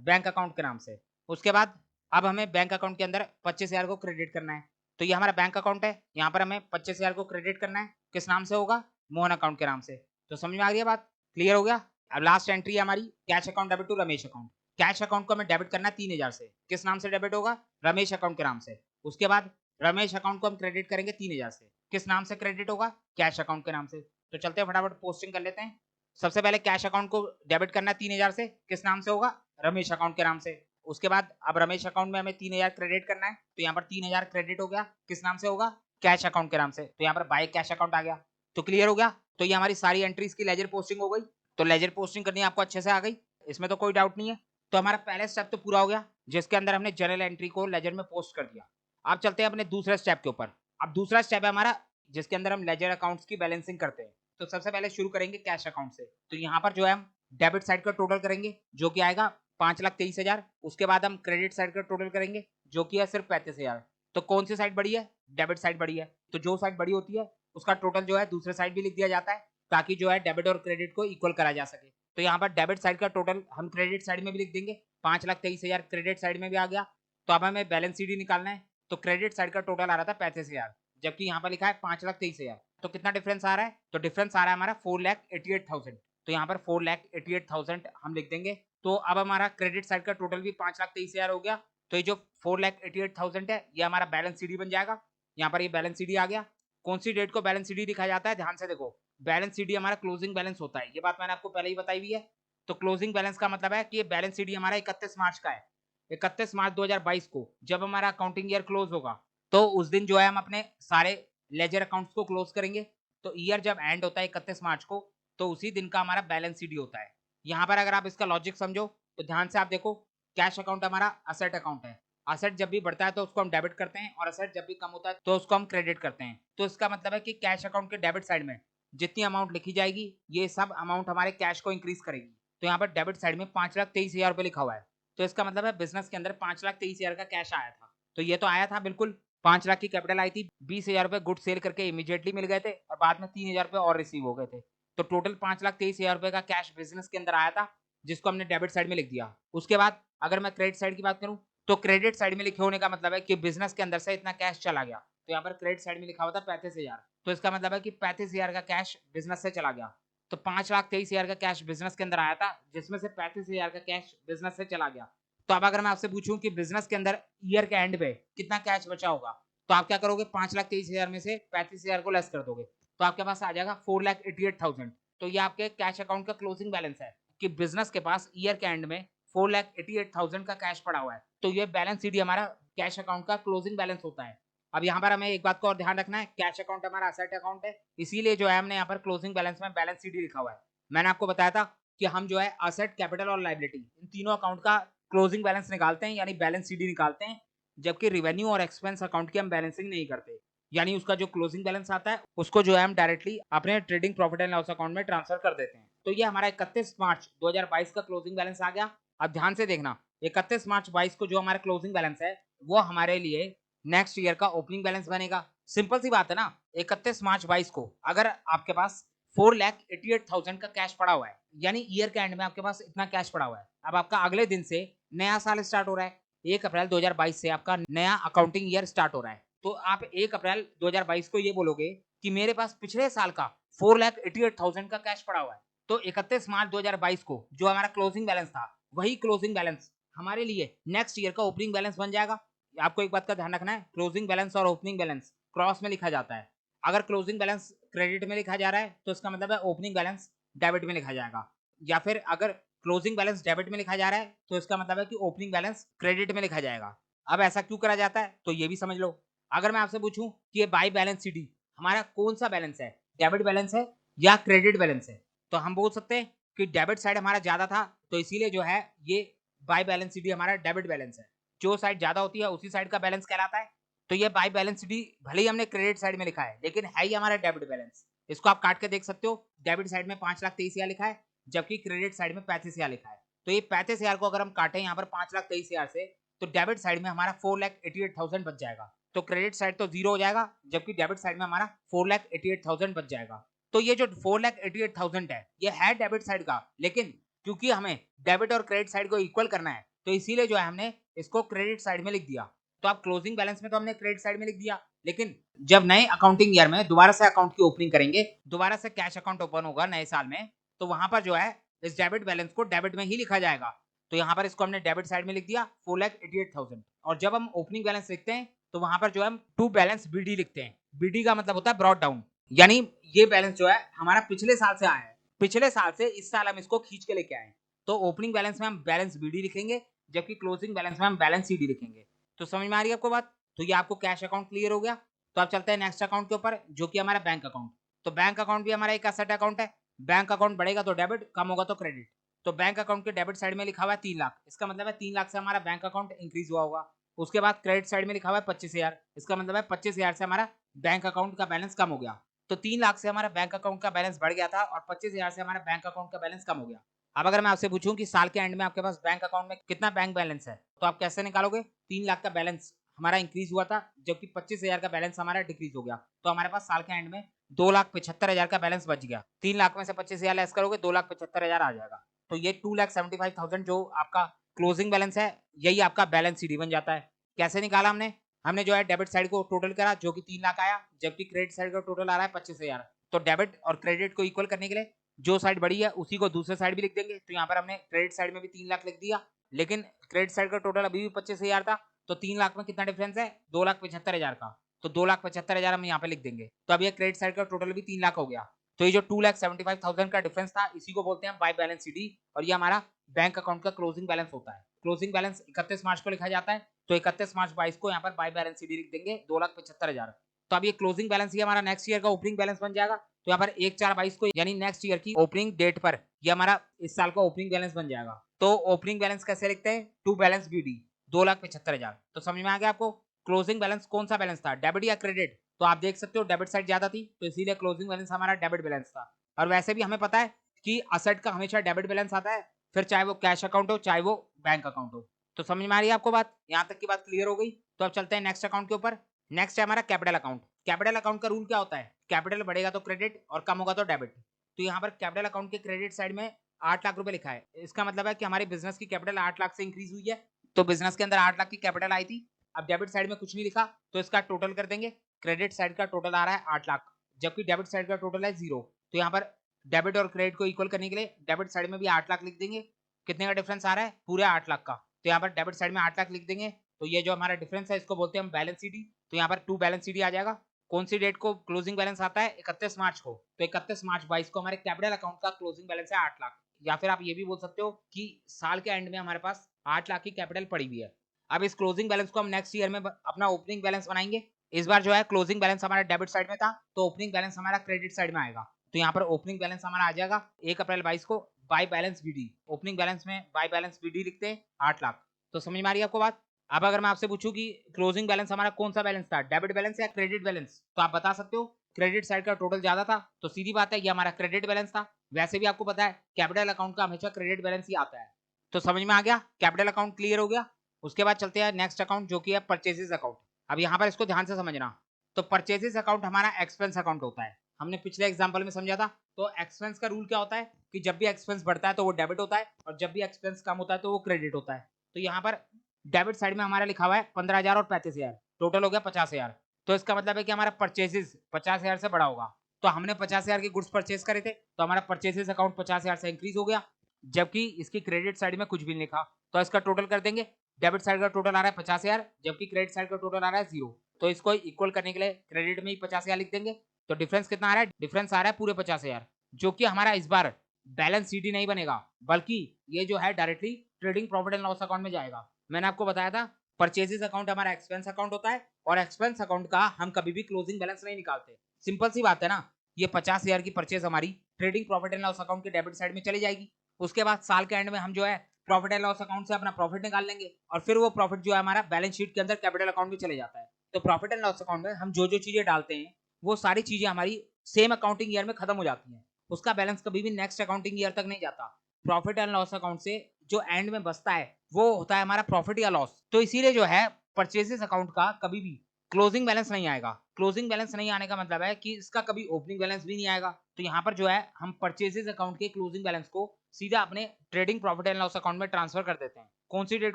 bank account के नाम से। उसके बाद अब हमें बैंक अकाउंट के अंदर 25,000 को क्रेडिट करना है। तो ये हमारा बैंक अकाउंट है, यहाँ पर हमें 25,000 को क्रेडिट करना है। किस नाम से होगा? मोहन अकाउंट के नाम से। तो समझ में आ गई है बात। क्लियर हो गया। अब लास्ट एंट्री है हमारी cash account debit to Ramesh account. Cash account को हमें डेबिट करना है 3,000 से। किस नाम से डेबिट होगा? रमेश अकाउंट के नाम से। उसके बाद रमेश अकाउंट को हम क्रेडिट करेंगे 3,000 से। किस नाम से क्रेडिट होगा? कैश अकाउंट के नाम से। तो चलते हैं फटाफट पोस्टिंग कर लेते हैं। सबसे पहले कैश अकाउंट को डेबिट करना है 3,000 से। किस नाम से होगा? रमेश अकाउंट के नाम से। उसके बाद अब रमेश अकाउंट में हमें 3,000 क्रेडिट करना है। तो यहाँ पर 3,000 क्रेडिट हो गया। किस नाम से होगा? कैश अकाउंट के नाम से। तो यहाँ पर बाय कैश अकाउंट आ गया। तो क्लियर हो गया। तो ये हमारी सारी एंट्रीज की लेजर पोस्टिंग हो गई। तो लेजर पोस्टिंग करनी आपको अच्छे से आ गई, इसमें तो कोई डाउट नहीं है। तो हमारा पहला स्टेप तो पूरा हो गया, जिसके अंदर हमने जर्नल एंट्री को लेजर में पोस्ट कर दिया। अब चलते हैं अपने दूसरे स्टेप के ऊपर। अब दूसरा स्टेप है हमारा जिसके अंदर हम लेजर अकाउंट्स की बैलेंसिंग करते हैं। तो सबसे पहले शुरू करेंगे कैश अकाउंट से। तो यहाँ पर जो है हम डेबिट साइड का टोटल करेंगे, जो कि आएगा 5,23,000। उसके बाद हम क्रेडिट साइड का टोटल करेंगे, जो कि है सिर्फ 35,000। तो कौन सी साइड बड़ी है? डेबिट साइड बड़ी है। तो जो साइड बड़ी होती है उसका टोटल जो है दूसरे साइड भी लिख दिया जाता है, ताकि जो है डेबिट और क्रेडिट को इक्वल करा जा सके। तो यहाँ पर डेबिट साइड का टोटल हम क्रेडिट साइड में भी लिख देंगे। 5,23,000 क्रेडिट साइड में भी आ गया। तो अब हमें बैलेंस शीट ही निकालना है। तो क्रेडिट साइड का टोटल आ रहा था 35,000, जबकि यहाँ पर लिखा है 5,23,000। तो कितना डिफरेंस आ रहा है? तो डिफरेंस आ रहा है हमारा 4,88,000। तो यहाँ पर 4,88,000 हम लिख देंगे। तो अब हमारा क्रेडिट साइड का टोटल भी 5,23,000 हो गया। तो ये जो 4,88,000 है ये हमारा बैलेंस सीडी बन जाएगा। यहाँ पर ये बैलेंस सीडी आ गया। कौन सी डेट को बैलेंस सीडी लिखा जाता है? ध्यान से देखो, बैलेंस सीडी हमारा क्लोजिंग बैलेंस होता है, ये बात मैंने आपको पहले ही बताई हुई है। तो क्लोजिंग बैलेंस का मतलब है कि ये बैलेंस सीडी हमारा 31 मार्च का है। 31 मार्च 2022 को जब हमारा अकाउंटिंग ईयर क्लोज होगा तो उस दिन जो है हम अपने सारे लेजर अकाउंट्स को क्लोज करेंगे। तो ईयर जब एंड होता है 31 मार्च को, तो उसी दिन का हमारा बैलेंस सीडी होता है। यहाँ पर अगर आप इसका लॉजिक समझो तो ध्यान से आप देखो, कैश अकाउंट हमारा असेट अकाउंट है। असेट जब भी बढ़ता है तो उसको हम डेबिट करते हैं और असेट जब भी कम होता है तो उसको हम क्रेडिट करते हैं। तो इसका मतलब है कि कैश अकाउंट के डेबिट साइड में जितनी अमाउंट लिखी जाएगी ये सब अमाउंट हमारे कैश को इंक्रीज करेगी। तो यहाँ पर डेबिट साइड में 5,23,000 रुपए लिखा हुआ है। तो इसका मतलब है बिजनेस के अंदर 5,23,000 का कैश आया था। तो ये तो आया था बिल्कुल, 5 लाख की कैपिटल आई थी, 20,000 रुपए गुड सेल करके इमीडिएटली मिल गए थे और बाद में 3,000 रुपए और रिसीव हो गए थे। तो टोटल 5,23,000 रुपए का कैश बिजनेस के अंदर आया था, जिसको हमने डेबिट साइड में लिख दिया। उसके बाद अगर मैं क्रेडिट साइड की बात करूं तो क्रेडिट साइड में लिखे होने का मतलब है कि बिजनेस के अंदर से इतना कैश चला गया। तो यहाँ पर क्रेडिट साइड में लिखा हुआ था 35,000, तो इसका मतलब है कि 35,000 का कैश बिजनेस से चला गया। तो 5,23,000 का कैश बिजनेस के अंदर आया था, जिसमें से 35,000 का कैश बिजनेस से चला गया। तो अब अगर मैं आपसे पूछूं कि बिजनेस के अंदर ईयर के एंड पे कितना कैश बचा होगा, तो आप क्या करोगे? 5,23,000 में से 35,000 को लेस कर दोगे तो आपके पास आ जाएगा 4,88,000। तो ये आपके कैश अकाउंट का क्लोजिंग बैलेंस है कि बिजनेस के पास ईयर के एंड में 4,88,000 का कैश पड़ा हुआ है। तो ये बैलेंस शीट हमारा कैश अकाउंट का क्लोजिंग बैलेंस होता है। अब यहाँ पर हमें एक बात को और ध्यान रखना है, कैश अकाउंट हमारा असेट अकाउंट है, इसीलिए जो है हमने यहाँ पर क्लोजिंग बैलेंस में बैलेंस शीट लिखा हुआ है। मैंने आपको बताया था कि हम जो है असेट, कैपिटल और लायबिलिटी इन तीनों अकाउंट का क्लोजिंग बैलेंस निकालते हैं, यानी बैलेंस शीट निकालते हैं, जबकि रिवेन्यू और एक्सपेंस अकाउंट की हम बैलेंसिंग नहीं करते। यानी उसका जो क्लोजिंग बैलेंस आता है उसको जो है हम डायरेक्टली अपने trading profit and loss account में ट्रांसफर कर देते हैं। तो ये हमारा 31 मार्च 2022 का क्लोजिंग बैलेंस आ गया। अब ध्यान से देखना, 31 मार्च 22 को जो हमारा क्लोजिंग बैलेंस है वो हमारे लिए नेक्स्ट ईयर का ओपनिंग बैलेंस बनेगा। सिंपल सी बात है ना, 31 मार्च 22 को अगर आपके पास 4,88,000 का कैश पड़ा हुआ है, यानी ईयर के एंड में आपके पास इतना कैश पड़ा हुआ है। अब आपका अगले दिन से नया साल स्टार्ट हो रहा है, 1 अप्रैल 2022 से आपका नया अकाउंटिंग ईयर स्टार्ट हो रहा है। तो आप 1 अप्रैल 2022 को ये बोलोगे कि मेरे पास पिछले साल का 4,88,000 का कैश पड़ा हुआ है। तो 31 मार्च 2022 को जो हमारा क्लोजिंग बैलेंस था वही क्लोजिंग बैलेंस हमारे लिए नेक्स्ट ईयर का ओपनिंग बैलेंस बन जाएगा। आपको एक बात का ध्यान रखना है, क्लोजिंग बैलेंस और ओपनिंग बैलेंस क्रॉस में लिखा जाता है। अगर क्लोजिंग बैलेंस क्रेडिट में लिखा जा रहा है तो इसका मतलब है ओपनिंग बैलेंस डेबिट में लिखा जाएगा, या फिर अगर क्लोजिंग बैलेंस डेबिट में लिखा जा रहा है तो इसका मतलब है कि ओपनिंग बैलेंस क्रेडिट में लिखा जाएगा। अब ऐसा क्यों करा जाता है तो ये भी समझ लो। अगर मैं आपसे पूछूं कि ये बाय बैलेंस सीडी हमारा कौन सा बैलेंस है, डेबिट बैलेंस है या क्रेडिट बैलेंस है, तो हम बोल सकते हैं कि डेबिट साइड हमारा ज्यादा था, तो इसीलिए जो है ये बाय बैलेंस सीडी हमारा डेबिट बैलेंस है। जो साइड ज्यादा होती है उसी साइड का बैलेंस कहलाता है। तो ये बाय बैलेंस सीडी भले ही हमने क्रेडिट साइड में लिखा है लेकिन है ही हमारा डेबिट बैलेंस। इसको आप काट के देख सकते हो, डेबिट साइड में 5,23,000 लिखा है जबकि क्रेडिट साइड में 35,000 लिखा है। तो ये 35,000 को अगर हम काटें यहाँ पर 5,23,000 से तो डेबिट साइड में हमारा 4,88,000 बच जाएगा। तो क्रेडिट साइड तो जीरो हो जाएगा जबकि डेबिट साइड में हमारा 4,88,000 बच जाएगा। तो ये जो 4,88,000 है ये डेबिट साइड का, लेकिन क्योंकि हमें डेबिट और क्रेडिट साइड को इक्वल करना है तो इसीलिए जो है हमने इसको क्रेडिट साइड में लिख दिया। तो आप क्लोजिंग बैलेंस में तो हमने क्रेडिट साइड में लिख दिया, लेकिन जब नए अकाउंटिंग ईयर में दोबारा से अकाउंट की ओपनिंग करेंगे, दोबारा से कैश अकाउंट ओपन होगा नए साल में, तो वहां पर जो है इस डेबिट बैलेंस को डेबिट में ही लिखा जाएगा। तो यहाँ पर इसको हमने डेबिट साइड में लिख दिया 4,88,000। और जब हम ओपनिंग बैलेंस लिखते हैं तो वहां पर जो है हम टू बैलेंस बीडी लिखते हैं। बीडी का मतलब होता है ब्रॉट डाउन, यानी ये बैलेंस जो है हमारा पिछले साल से आया है, पिछले साल से इस साल हम इसको खींच के लेके आए। तो ओपनिंग बैलेंस में हम बैलेंस बीडी लिखेंगे जबकि क्लोजिंग बैलेंस में हम बैलेंस सीडी लिखेंगे। तो समझ में आ रही है आपको बात? तो ये आपको कैश अकाउंट क्लियर हो गया। तो आप चलते हैं नेक्स्ट अकाउंट के ऊपर जो कि हमारा बैंक अकाउंट। तो बैंक अकाउंट भी हमारा एक असेट अकाउंट है। बैंक अकाउंट बढ़ेगा तो डेबिट, कम होगा तो क्रेडिट। तो बैंक अकाउंट के डेबिट साइड में लिखा हुआ है 3 लाख, इसका मतलब है 3 लाख से हमारा बैंक अकाउंट इंक्रीज हुआ होगा। उसके बाद क्रेडिट साइड में लिखा हुआ है 25,000, इसका मतलब है 25,000 से हमारा बैंक अकाउंट का बैलेंस कम हो गया। तो 3 लाख से हमारा बैंक अकाउंट का बैलेंस बढ़ गया था और 25,000 से हमारा बैंक अकाउंट का बैलेंस कम हो गया। अब अगर मैं आपसे पूछूं कि साल के एंड में आपके पास बैंक अकाउंट में कितना बैंक बैलेंस है, तो आप कैसे निकालोगे? 3 लाख का बैलेंस हमारा इंक्रीज हुआ था जबकि 25,000 का बैलेंस हमारा डिक्रीज हो गया, तो हमारे पास साल के एंड में 2,75,000 का बैलेंस बच गया। 3 लाख में से 25,000 लेस करोगे 2,75,000 आ जाएगा। तो ये 2,75,000 जो आपका क्लोजिंग बैलेंस है यही आपका बैलेंस सीडी बन जाता है। कैसे निकाला हमने? हमने जो है डेबिट साइड को टोटल करा जो कि 3 लाख आया, जबकि क्रेडिट साइड का टोटल आ रहा है 25,000। तो डेबिट और क्रेडिट को इक्वल करने के लिए जो साइड बड़ी है उसी को दूसरे साइड भी लिख देंगे। तो यहाँ पर हमने क्रेडिट साइड में भी 3 लाख लिख दिया, लेकिन क्रेडिट साइड का टोटल अभी भी 25,000 था, तो 3 लाख में कितना डिफरेंस है, 2,75,000 का। तो 2,75,000 हम यहाँ पे लिख देंगे। तो अब ये क्रेडिट साइड का टोटल भी 3 लाख हो गया। तो ये जो 2,75,000 का डिफरेंस था इसी को बोलते हैं बाय बैलेंस सीडी, और ये हमारा बैंक अकाउंट का क्लोजिंग बैलेंस होता है। क्लोजिंग बैलेंस 31 मार्च को लिखा जाता है, तो 31 मार्च 22 को यहाँ पर बाय बैलेंस सीडी लिख देंगे 2,75,000। तो अब ये क्लोजिंग बैलेंस ही हमारा नेक्स्ट ईयर का ओपनिंग बैलेंस बन जाएगा। तो यहाँ पर 1/4/22 को यानी नेक्स्ट ईयर की ओपनिंग डेट पर ये हमारा इस साल का ओपनिंग बैलेंस बन जाएगा। तो ओपनिंग बैलेंस कैसे लिखते हैं, टू बैलेंस बीडी 2,75,000। तो समझ में आ गया आपको। क्लोजिंग बैलेंस कौन सा बैलेंस था, डेबिट या क्रेडिट? तो आप देख सकते हो डेबिट साइड ज्यादा थी, तो इसीलिए क्लोजिंग बैलेंस हमारा डेबिट बैलेंस था। और वैसे भी हमें पता है कि असेट का हमेशा डेबिट बैलेंस आता है, फिर चाहे वो कैश अकाउंट हो चाहे वो बैंक अकाउंट हो। तो समझ में आ रही है आपको बात, यहाँ तक की बात क्लियर हो गई। तो अब चलते हैं नेक्स्ट अकाउंट के ऊपर। नेक्स्ट है हमारा कैपिटल अकाउंट। कैपिटल अकाउंट का रूल क्या होता है, कैपिटल बढ़ेगा तो क्रेडिट और कम होगा तो डेबिट। तो यहाँ पर कैपिटल अकाउंट के क्रेडिट साइड में 8 लाख रुपए लिखा है। इसका मतलब है कि हमारी बिजनेस की कैपिटल 8 लाख से इंक्रीज हुई है, तो बिजनेस के अंदर 8 लाख की कैपिटल आई थी। अब डेबिट साइड में कुछ नहीं लिखा, तो इसका टोटल कर देंगे। क्रेडिट साइड का टोटल आ रहा है 8 लाख, जबकि डेबिट साइड का टोटल है 0। तो यहाँ पर डेबिट और क्रेडिट को इक्वल करने के लिए डेबिट साइड में भी 8 लाख लिख देंगे। कितने का डिफरेंस आ रहा है, पूरे 8 लाख का। तो यहाँ पर डेबिट साइड में 8 लाख लिख देंगे। तो ये जो हमारा डिफरेंस है इसको बोलते हैं हम बैलेंस सीडी। तो यहाँ पर टू बैलेंस सीडी आ जाएगा। कौन सी डेट को क्लोजिंग बैलेंस आता है, 31 मार्च को। तो 31 मार्च 22 को हमारे कैपिटल अकाउंट का क्लोजिंग बैलेंस है 8 लाख। या फिर आप ये भी बोल सकते हो कि साल के एंड में हमारे पास 8 लाख की कैपिटल पड़ी हुई है। अब इस क्लोजिंग बैलेंस को हम नेक्स्ट ईयर में अपना ओपनिंग बैलेंस बनाएंगे। इस बार जो है क्लोजिंग बैलेंस हमारा डेबिट साइड में था, तो ओपनिंग बैलेंस हमारा क्रेडिट साइड में आएगा। तो यहाँ पर ओपनिंग बैलेंस हमारा आ जाएगा 1 अप्रैल 22 को by balance BD. Opening balance में बाय बैलेंस बीडी लिखते हैं 8 लाख। तो समझ में आ रही है आपको बात। अब अगर मैं आपसे पूछूं कि क्लोजिंग बैलेंस हमारा कौन सा बैलेंस था, डेबिट बैलेंस या क्रेडिट बैलेंस, तो आप बता सकते हो क्रेडिट साइड का टोटल ज्यादा था, तो सीधी बात है ये हमारा क्रेडिट बैलेंस था। वैसे भी आपको पता है कैपिटल अकाउंट का हमेशा क्रेडिट बैलेंस ही आता है। तो समझ में आ गया, कैपिटल अकाउंट क्लियर हो गया। उसके बाद चलते हैं नेक्स्ट अकाउंट जो कि है परचेजेस अकाउंट। अब यहाँ पर इसको ध्यान से समझना। तो परचेजेस अकाउंट हमारा एक्सपेंस अकाउंट होता है, हमने पिछले एग्जांपल में समझा था। तो एक्सपेंस का रूल क्या होता है कि जब भी एक्सपेंस बढ़ता है तो वो डेबिट होता है, और जब भी एक्सपेंस कम होता है तो वो क्रेडिट होता है। तो यहाँ पर डेबिट साइड में हमारा लिखा हुआ है 15,000 और 35,000, टोटल हो गया 50,000। तो इसका मतलब है कि हमारा परचेजेस 50,000 से बड़ा होगा। तो हमने 50,000 के गुड्स परचेज करे थे, तो हमारा परचेजेस अकाउंट 50,000 से इंक्रीज हो गया, जबकि इसकी क्रेडिट साइड में कुछ भी नहीं लिखा। तो इसका टोटल कर देंगे। डेबिट साइड का टोटल आ रहा है 50,000, जबकि क्रेडिट साइड का टोटल आ रहा है 0। तो इसको इक्वल करने के लिए क्रेडिट में ही 50,000 लिख देंगे। तो डिफरेंस कितना आ रहा है, डिफरेंस आ रहा है पूरे 50,000, जो कि हमारा इस बार बैलेंस सीडी नहीं बनेगा, बल्कि ये जो है directly trading profit and loss account में जाएगा। मैंने आपको बताया था परचेजेस अकाउंट हमारा एक्सपेंस अकाउंट होता है, और एक्सपेंस अकाउंट का हम कभी भी क्लोजिंग बैलेंस नहीं निकालते। सिंपल सी बात है ना, ये 50,000 की परचेज हमारी trading profit and loss account के डेबिट साइड में चली जाएगी। उसके बाद साल के एंड में हम जो है प्रॉफिट एंड लॉस अकाउंट से अपना प्रॉफिट निकाल लेंगे, और फिर वो प्रॉफिट जो है हमारा बैलेंस शीट के अंदर कैपिटल अकाउंट में चले जाता है। तो प्रॉफिट एंड लॉस अकाउंट में हम जो जो चीजें डालते हैं वो सारी चीजें हमारी सेम अकाउंटिंग ईयर में खत्म हो जाती हैं। उसका बैलेंस कभी भी नेक्स्ट अकाउंटिंग ईयर तक नहीं जाता। प्रॉफिट एंड लॉस अकाउंट से जो एंड में बचता है वो होता है हमारा प्रॉफिट या लॉस। तो इसीलिए जो है परचेजेस अकाउंट का कभी भी क्लोजिंग बैलेंस नहीं आएगा। क्लोजिंग बैलेंस नहीं आने का मतलब है कि इसका कभी ओपनिंग बैलेंस भी नहीं आएगा। तो यहाँ पर जो है हम परचेजेस अकाउंट के क्लोजिंग बैलेंस को सीधा अपने trading profit and loss account में ट्रांसफर कर देते हैं। कौन सी डेट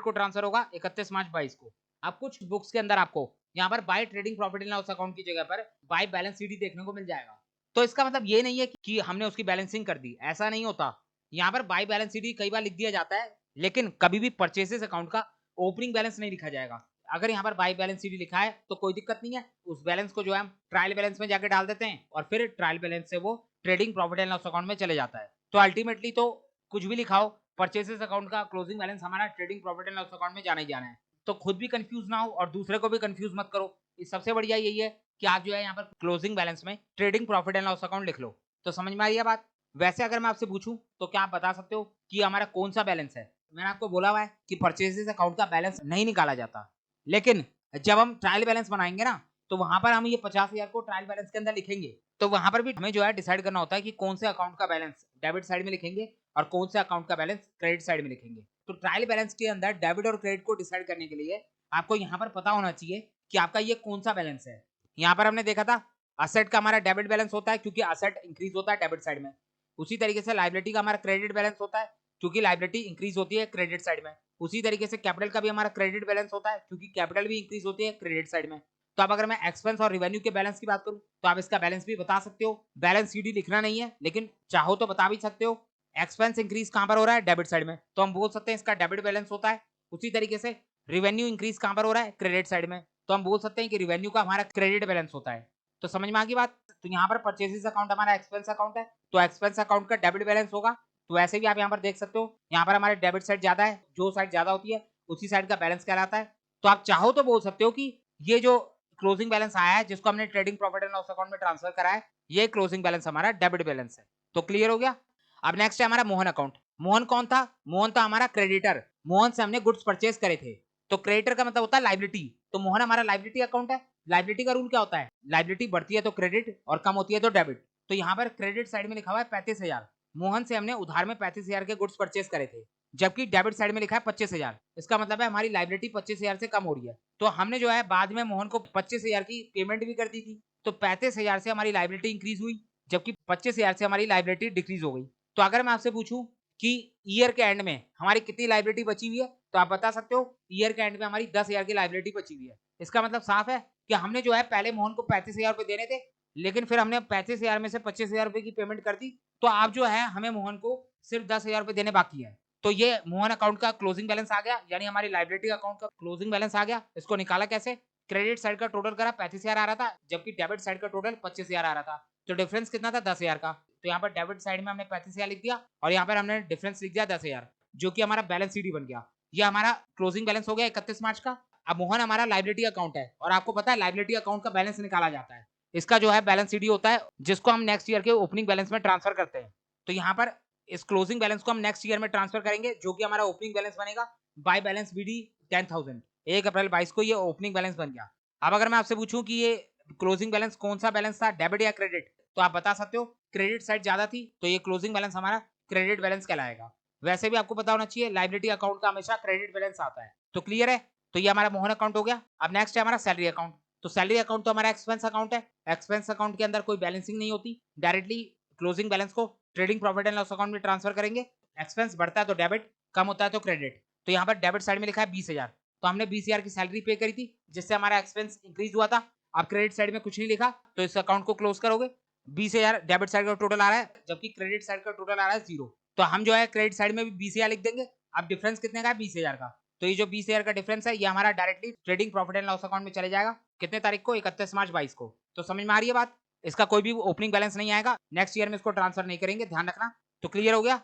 को ट्रांसफर होगा, 31 मार्च 22 को। अब कुछ बुक्स के अंदर आपको यहाँ पर by trading profit and loss account की जगह पर बाय बैलेंस सीडी देखने को मिल जाएगा। तो इसका मतलब ये नहीं है कि हमने उसकी बैलेंसिंग कर दी, ऐसा नहीं होता। यहाँ पर बाय बैलेंस सीडी कई बार लिख दिया जाता है, लेकिन कभी भी परचेसेस अकाउंट का ओपनिंग बैलेंस नहीं लिखा जाएगा। अगर यहाँ पर बाय बैलेंस सीडी लिखा है तो कोई दिक्कत नहीं है, उस बैलेंस को जो है हम ट्रायल बैलेंस में जाके डाल देते हैं, और फिर ट्रायल बैलेंस से वो trading profit and loss account में चले जाता है। तो अल्टीमेटली तो कुछ भी लिखा हो, परचेसेस अकाउंट का क्लोजिंग बैलेंस हमारा trading profit and loss account में जाना ही जाना है। तो खुद भी कंफ्यूज ना हो और दूसरे को भी कंफ्यूज मत करो। इस सबसे बढ़िया यही है कि आप जो है यहाँ पर क्लोजिंग बैलेंस में trading profit and loss account लिख लो। तो समझ में आ रही है बात। वैसे अगर मैं आपसे पूछूं तो क्या आप बता सकते हो कि हमारा कौन सा बैलेंस है? मैंने आपको बोला हुआ है कि परचेसेस अकाउंट का बैलेंस नहीं निकाला जाता, लेकिन जब हम ट्रायल बैलेंस बनाएंगे ना तो वहां पर हम ये 50,000 को ट्रायल बैलेंस के अंदर लिखेंगे। तो वहां पर भी हमें जो है डिसाइड करना होता है कि कौन से अकाउंट का बैलेंस डेबिट साइड में लिखेंगे और कौन से अकाउंट का बैलेंस क्रेडिट साइड में लिखेंगे। तो ट्रायल बैलेंस के अंदर डेबिट और क्रेडिट को डिसाइड करने के लिए आपको यहाँ पर पता होना चाहिए कि आपका ये कौन सा बैलेंस है। यहाँ पर हमने देखा था असेट का हमारा डेबिट बैलेंस होता है, क्योंकि असेट इंक्रीज होता है डेबिट साइड में। उसी तरीके से लायबिलिटी का हमारा क्रेडिट बैलेंस होता है, क्योंकि लाइबिलिटी इंक्रीज होती है क्रेडिट साइड में। उसी तरीके से कैपिटल का भी हमारा क्रेडिट बैलेंस होता है क्योंकि कैपिटल भी इंक्रीज होती है क्रेडिट साइड में। तो अब अगर मैं एक्सपेंस और रेवेन्यू के बैलेंस की बात करूं तो आप इसका बैलेंस भी बता सकते हो। बैलेंस सीडी लिखना नहीं है लेकिन चाहो तो बता भी सकते हो। एक्सपेंस इंक्रीज कहां पर हो रहा है? डेबिट साइड में, तो हम बोल सकते हैं इसका डेबिट बैलेंस होता है। उसी तरीके से रेवेन्यू इंक्रीज कहां पर हो रहा है? क्रेडिट साइड में, तो हम बोल सकते हैं कि रेवेन्यू का हमारा क्रेडिट बैलेंस होता है। तो समझ में आ गई बात? तो यहाँ पर परचेजेस अकाउंट हमारा एक्सपेंस अकाउंट है, तो एक्सपेंस अकाउंट का डेबिट बैलेंस होगा। तो वैसे भी आप यहाँ पर देख सकते हो, यहाँ पर हमारे डेबिट साइड ज्यादा है, जो साइड ज्यादा होती है उसी साइड का बैलेंस कहलाता है। तो आप चाहो तो बोल सकते हो कि ये जो क्लोजिंग बैलेंस आया है जिसको हमने trading profit and loss account में ट्रांसफर करा है, ये क्लोजिंग बैलेंस हमारा डेबिट बैलेंस है। तो क्लियर हो गया। अब नेक्स्ट है हमारा मोहन अकाउंट। मोहन कौन था? मोहन था हमारा क्रेडिटर। मोहन से हमने गुड्स परचेज करे थे। तो क्रेडिटर का मतलब होता है लाइबिलिटी, तो मोहन हमारा लाइबिलिटी अकाउंट है। लाइबिलिटी का रूल क्या होता है? लाइबिलिटी बढ़ती है तो क्रेडिट और कम होती है तो डेबिट। तो यहाँ पर क्रेडिट साइड में लिखा हुआ है 35,000। मोहन से हमने उधार में 35,000 के गुड्स परचेज करे थे, जबकि डेबिट साइड में लिखा है 25,000। इसका मतलब है हमारी लाइबिलिटी 25,000 से कम हो रही है। तो हमने जो है बाद में मोहन को 25,000 की पेमेंट भी कर दी थी, तो 35,000 से हमारी लाइबिलिटी इंक्रीज हुई, जबकि 25,000 से हमारी लाइबिलिटी डिक्रीज हो गई। तो अगर मैं आपसे पूछूं कि ईयर के एंड में हमारी कितनी लाइबिलिटी बची हुई है, तो आप बता सकते हो ईयर के एंड में हमारी 10,000 की लाइबिलिटी बची हुई है। इसका मतलब साफ है कि हमने जो है पहले मोहन को 35,000 रुपए देने थे, लेकिन फिर हमने 35,000 में से 25,000 रुपए की पेमेंट कर दी, तो आप जो है हमें मोहन को सिर्फ 10,000 रुपए देने बाकी है। तो ये मोहन अकाउंट का क्लोजिंग बैलेंस आ गया, यानी हमारी लाइबिलिटी अकाउंट का क्लोजिंग बैलेंस आ गया। इसको निकाला कैसे? क्रेडिट साइड का टोटल करा 35,000 आ रहा था, जबकि डेबिट साइड का टोटल 25,000 आ रहा था। तो डिफरेंस कितना था? 10,000 का। तो यहाँ पर डेबिट साइड में हमने 35,000 लिख दिया और यहाँ पर हमने डिफरेंस लिख दिया 10,000, जो कि हमारा बैलेंस सीडी बन गया। ये हमारा क्लोजिंग बैलेंस हो गया 31 मार्च का। अब मोहन हमारा लाइबिलिटी अकाउंट है और आपको पता है लाइबिलिटी अकाउंट का बैलेंस निकाला जाता है, इसका जो है बैलेंस सीडी होता है, जिसको हम नेक्स्ट ईयर के ओपनिंग बैलेंस में ट्रांसफर करते हैं। तो यहाँ पर इस क्लोजिंग बैलेंस को हम नेक्स्ट ईयर में ट्रांसफर करेंगे, जो कि हमारा ओपनिंग बैलेंस बनेगा बाय बैलेंस बीडी 10,000। 1 अप्रैल 22 को ये ओपनिंग बैलेंस बन गया। अब अगर मैं आपसे पूछूं कि ये क्लोजिंग बैलेंस कौन सा बैलेंस था, डेबिट या क्रेडिट, तो आप बता सकते हो क्रेडिट साइड ज्यादा थी, तो ये क्लोजिंग बैलेंस हमारा क्रेडिट बैलेंस कहलाएगा। वैसे भी आपको पता होना चाहिए लाइबिलिटी अकाउंट का हमेशा क्रेडिट बैलेंस आता है। तो क्लियर है? तो ये हमारा मोहन अकाउंट हो गया। अब नेक्स्ट है हमारा सैलरी अकाउंट। तो सैलरी अकाउंट तो हमारा एक्सपेंस अकाउंट है। एक्सपेंस अकाउंट के अंदर कोई बैलेंसिंग नहीं होती, डायरेक्टली क्लोजिंग बैलेंस को trading profit and loss account में ट्रांसफर करेंगे। एक्सपेंस बढ़ता है तो डेबिट, कम होता है तो क्रेडिट। तो यहाँ पर डेबिट साइड में लिखा है 20,000, तो हमने 20,000 की सैलरी पे करी थी, जिससे हमारा एक्सपेंस इंक्रीज हुआ था। आप क्रेडिट साइड में कुछ नहीं लिखा, तो इस अकाउंट को क्लोज करोगे। 20,000 डेबिट साइड का टोटल आ रहा है, जबकि क्रेडिट साइड का टोटल आ रहा है 0। तो हम जो है क्रेडिट साइड में भी 20,000 लिख देंगे। अब डिफरेंस कितने का है? 20,000 का। तो ये जो 20,000 का डिफरेंस है, ये हमारा directly trading profit and loss account में चले जाएगा। कितने तारीख को? 31 मार्च 22 को। तो समझ में आ रही है बात? इसका कोई भी ओपनिंग बैलेंस नहीं आएगा, नेक्स्ट ईयर में इसको ट्रांसफर नहीं करेंगे, ध्यान रखना। तो क्लियर हो गया।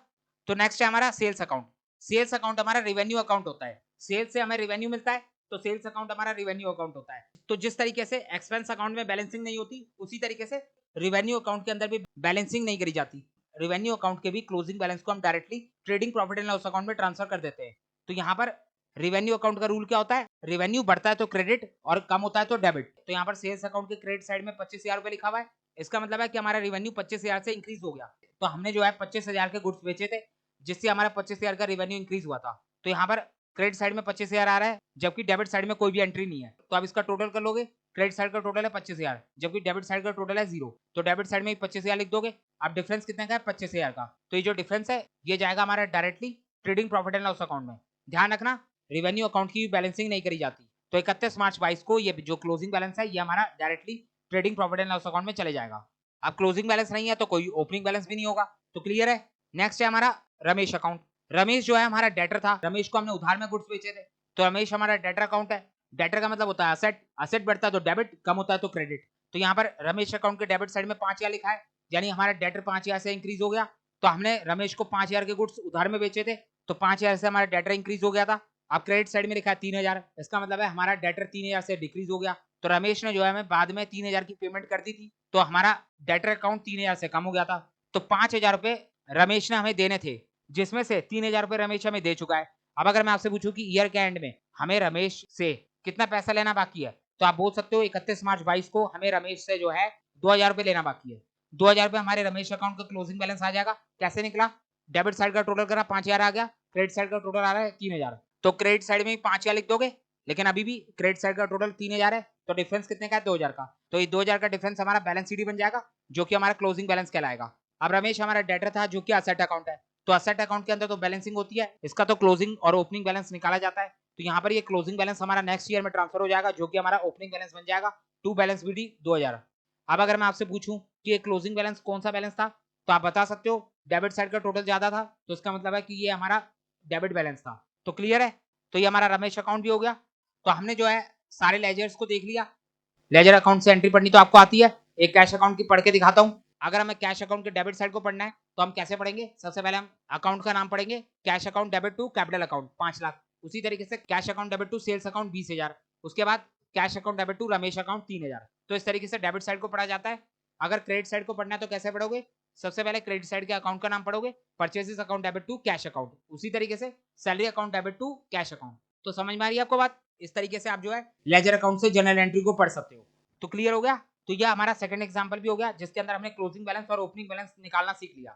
तो नेक्स्ट है हमारा सेल्स अकाउंट। सेल्स अकाउंट हमारा रेवेन्यू अकाउंट होता है। सेल्स से हमें रेवेन्यू मिलता है, तो सेल्स अकाउंट हमारा रेवेन्यू अकाउंट होता है। तो जिस तरीके से एक्सपेंस अकाउंट में बैलेंसिंग नहीं होती, उसी तरीके से रेवेन्यू अकाउंट के अंदर भी बैलेंसिंग नहीं करी जाती। रेवेन्यू अकाउंट के भी क्लोजिंग बैलेंस को हम directly trading profit and loss account में ट्रांसफर कर देते हैं। तो यहाँ पर रेवेन्यू अकाउंट का रूल क्या होता है? रेवेन्यू बढ़ता है तो क्रेडिट और कम होता है तो डेबिट। तो यहाँ पर सेल्स अकाउंट के क्रेडिट साइड में 25,000 रुपए लिखा हुआ है। इसका मतलब है कि हमारा रेवेन्यू 25,000 से इंक्रीज हो गया। तो हमने जो है 25,000 के गुड्स बेचे थे, जिससे हमारा 25,000 का रेवेन्यू इंक्रीज हुआ था। तो यहाँ पर क्रेडिट साइड में 25,000 आ रहा है, जबकि डेबिट साइड में कोई भी एंट्री नहीं है। तो आप इसका टोटल कर लोगे, क्रेडिट साइड का टोटल है 25,000, जबकि डेबिट साइड का टोटल है 0। तो डेबिट साइड में 25,000 लिख दोगे। अब डिफरेंस कितने का है? 25,000 का। तो ये जो डिफरेंस है, ये जाएगा हमारा directly trading profit and loss account में। ध्यान रखना, रेवेन्यू अकाउंट की बैलेंसिंग नहीं करी जाती। तो 31 मार्च 22 को ये जो क्लोजिंग बैलेंस है, ये हमारा directly trading profit and loss account में चले जाएगा। अब क्लोजिंग बैलेंस नहीं है तो कोई ओपनिंग बैलेंस भी नहीं होगा। तो क्लियर है। नेक्स्ट है हमारा रमेश अकाउंट। रमेश जो है हमारा डेटर था। रमेश को हमने उधार में गुड्स बेचे थे, तो रमेश हमारा डेटर अकाउंट है। डेटर का मतलब होता है असेट। असेट बढ़ता है तो डेबिट, कम होता है तो क्रेडिट। तो यहाँ पर रमेश अकाउंट के डेबिट साइड में 5,000 लिखा है, यानी हमारा डेटर 5,000 से इंक्रीज हो गया। तो हमने रमेश को 5,000 के गुड्स उधार में बेचे थे, तो 5,000 से हमारा डेटर इंक्रीज हो गया था। अब क्रेडिट साइड में लिखा है 3,000, इसका मतलब है हमारा डेटर 3,000 से डिक्रीज हो गया। तो रमेश ने जो है हमें बाद में 3,000 की पेमेंट कर दी थी, तो हमारा डेटर अकाउंट 3,000 से कम हो गया था। तो 5,000 रुपए रमेश ने हमें देने थे, जिसमें से 3,000 रुपए रमेश हमें दे चुका है। अब अगर मैं आपसे पूछूं कि ईयर के एंड में हमें रमेश से कितना पैसा लेना बाकी है, तो आप बोल सकते हो 31 मार्च 22 को हमें रमेश से जो है 2,000 रुपए लेना बाकी है। 2,000 रुपए हमारे रमेश अकाउंट का क्लोजिंग बैलेंस आ जाएगा। कैसे निकला? डेबिट साइड का टोटल करा 5,000 आ गया, क्रेडिट साइड का टोटल आ रहा है 3,000। तो क्रेडिट साइड में 5,000 लिख दोगे, लेकिन अभी भी क्रेडिट साइड का टोटल 3,000 है, तो डिफरेंस कितने का है? 2,000 का। तो ये 2,000 का डिफरेंस हमारा बैलेंस शीट बन जाएगा, जो कि हमारा क्लोजिंग बैलेंस कहलाएगा। अब रमेश हमारा डेटर था, जो कि असेट अकाउंट है, तो असेट अकाउंट के अंदर तो बैलेंसिंग होती है, इसका तो क्लोजिंग और ओपनिंग बैलेंस निकाला जाता है। तो यहाँ पर ये क्लोजिंग बैलेंस हमारा नेक्स्ट ईयर में ट्रांसफर हो जाएगा, जो कि हमारा ओपनिंग बैलेंस बन जाएगा टू बैलेंस बीडी 2000। अब अगर मैं आपसे पूछूं कि ये क्लोजिंग बैलेंस कौन सा बैलेंस था, तो आप बता सकते हो डेबिट साइड का टोटल ज्यादा था, तो इसका मतलब है कि ये हमारा डेबिट बैलेंस था। तो क्लियर है, तो ये हमारा रमेश अकाउंट भी हो गया। तो हमने जो है सारे लेजर्स को देख लिया। लेजर अकाउंट से एंट्री पढ़नी तो आपको आती है, एक कैश अकाउंट की पढ़ के दिखाता हूं। अगर हमें कैश अकाउंट के डेबिट साइड को पढ़ना है तो हम कैसे पढ़ेंगे, सबसे पहले हम अकाउंट का नाम पढ़ेंगे, cash account debit to capital account 5 lakh. उसी तरीके से cash account debit to sales account 20,000। उसके बाद cash account debit to Ramesh account 3,000। तो इस तरीके से डेबिट साइड को पढ़ा जाता है। अगर क्रेडिट साइड को पढ़ना है तो कैसे पढ़ोगे, सबसे पहले क्रेडिट साइड के अकाउंट का नाम पढ़ोगे, purchases account debit to cash account. उसी तरीके से salary account debit to cash account. तो समझ में आ रही है आपको बात। इस तरीके से आप जो है लेजर अकाउंट से जनरल एंट्री को पढ़ सकते हो। तो क्लियर हो गया। तो यह हमारा सेकंड एग्जांपल भी हो गया, जिसके अंदर हमने क्लोजिंग बैलेंस और ओपनिंग बैलेंस निकालना सीख लिया।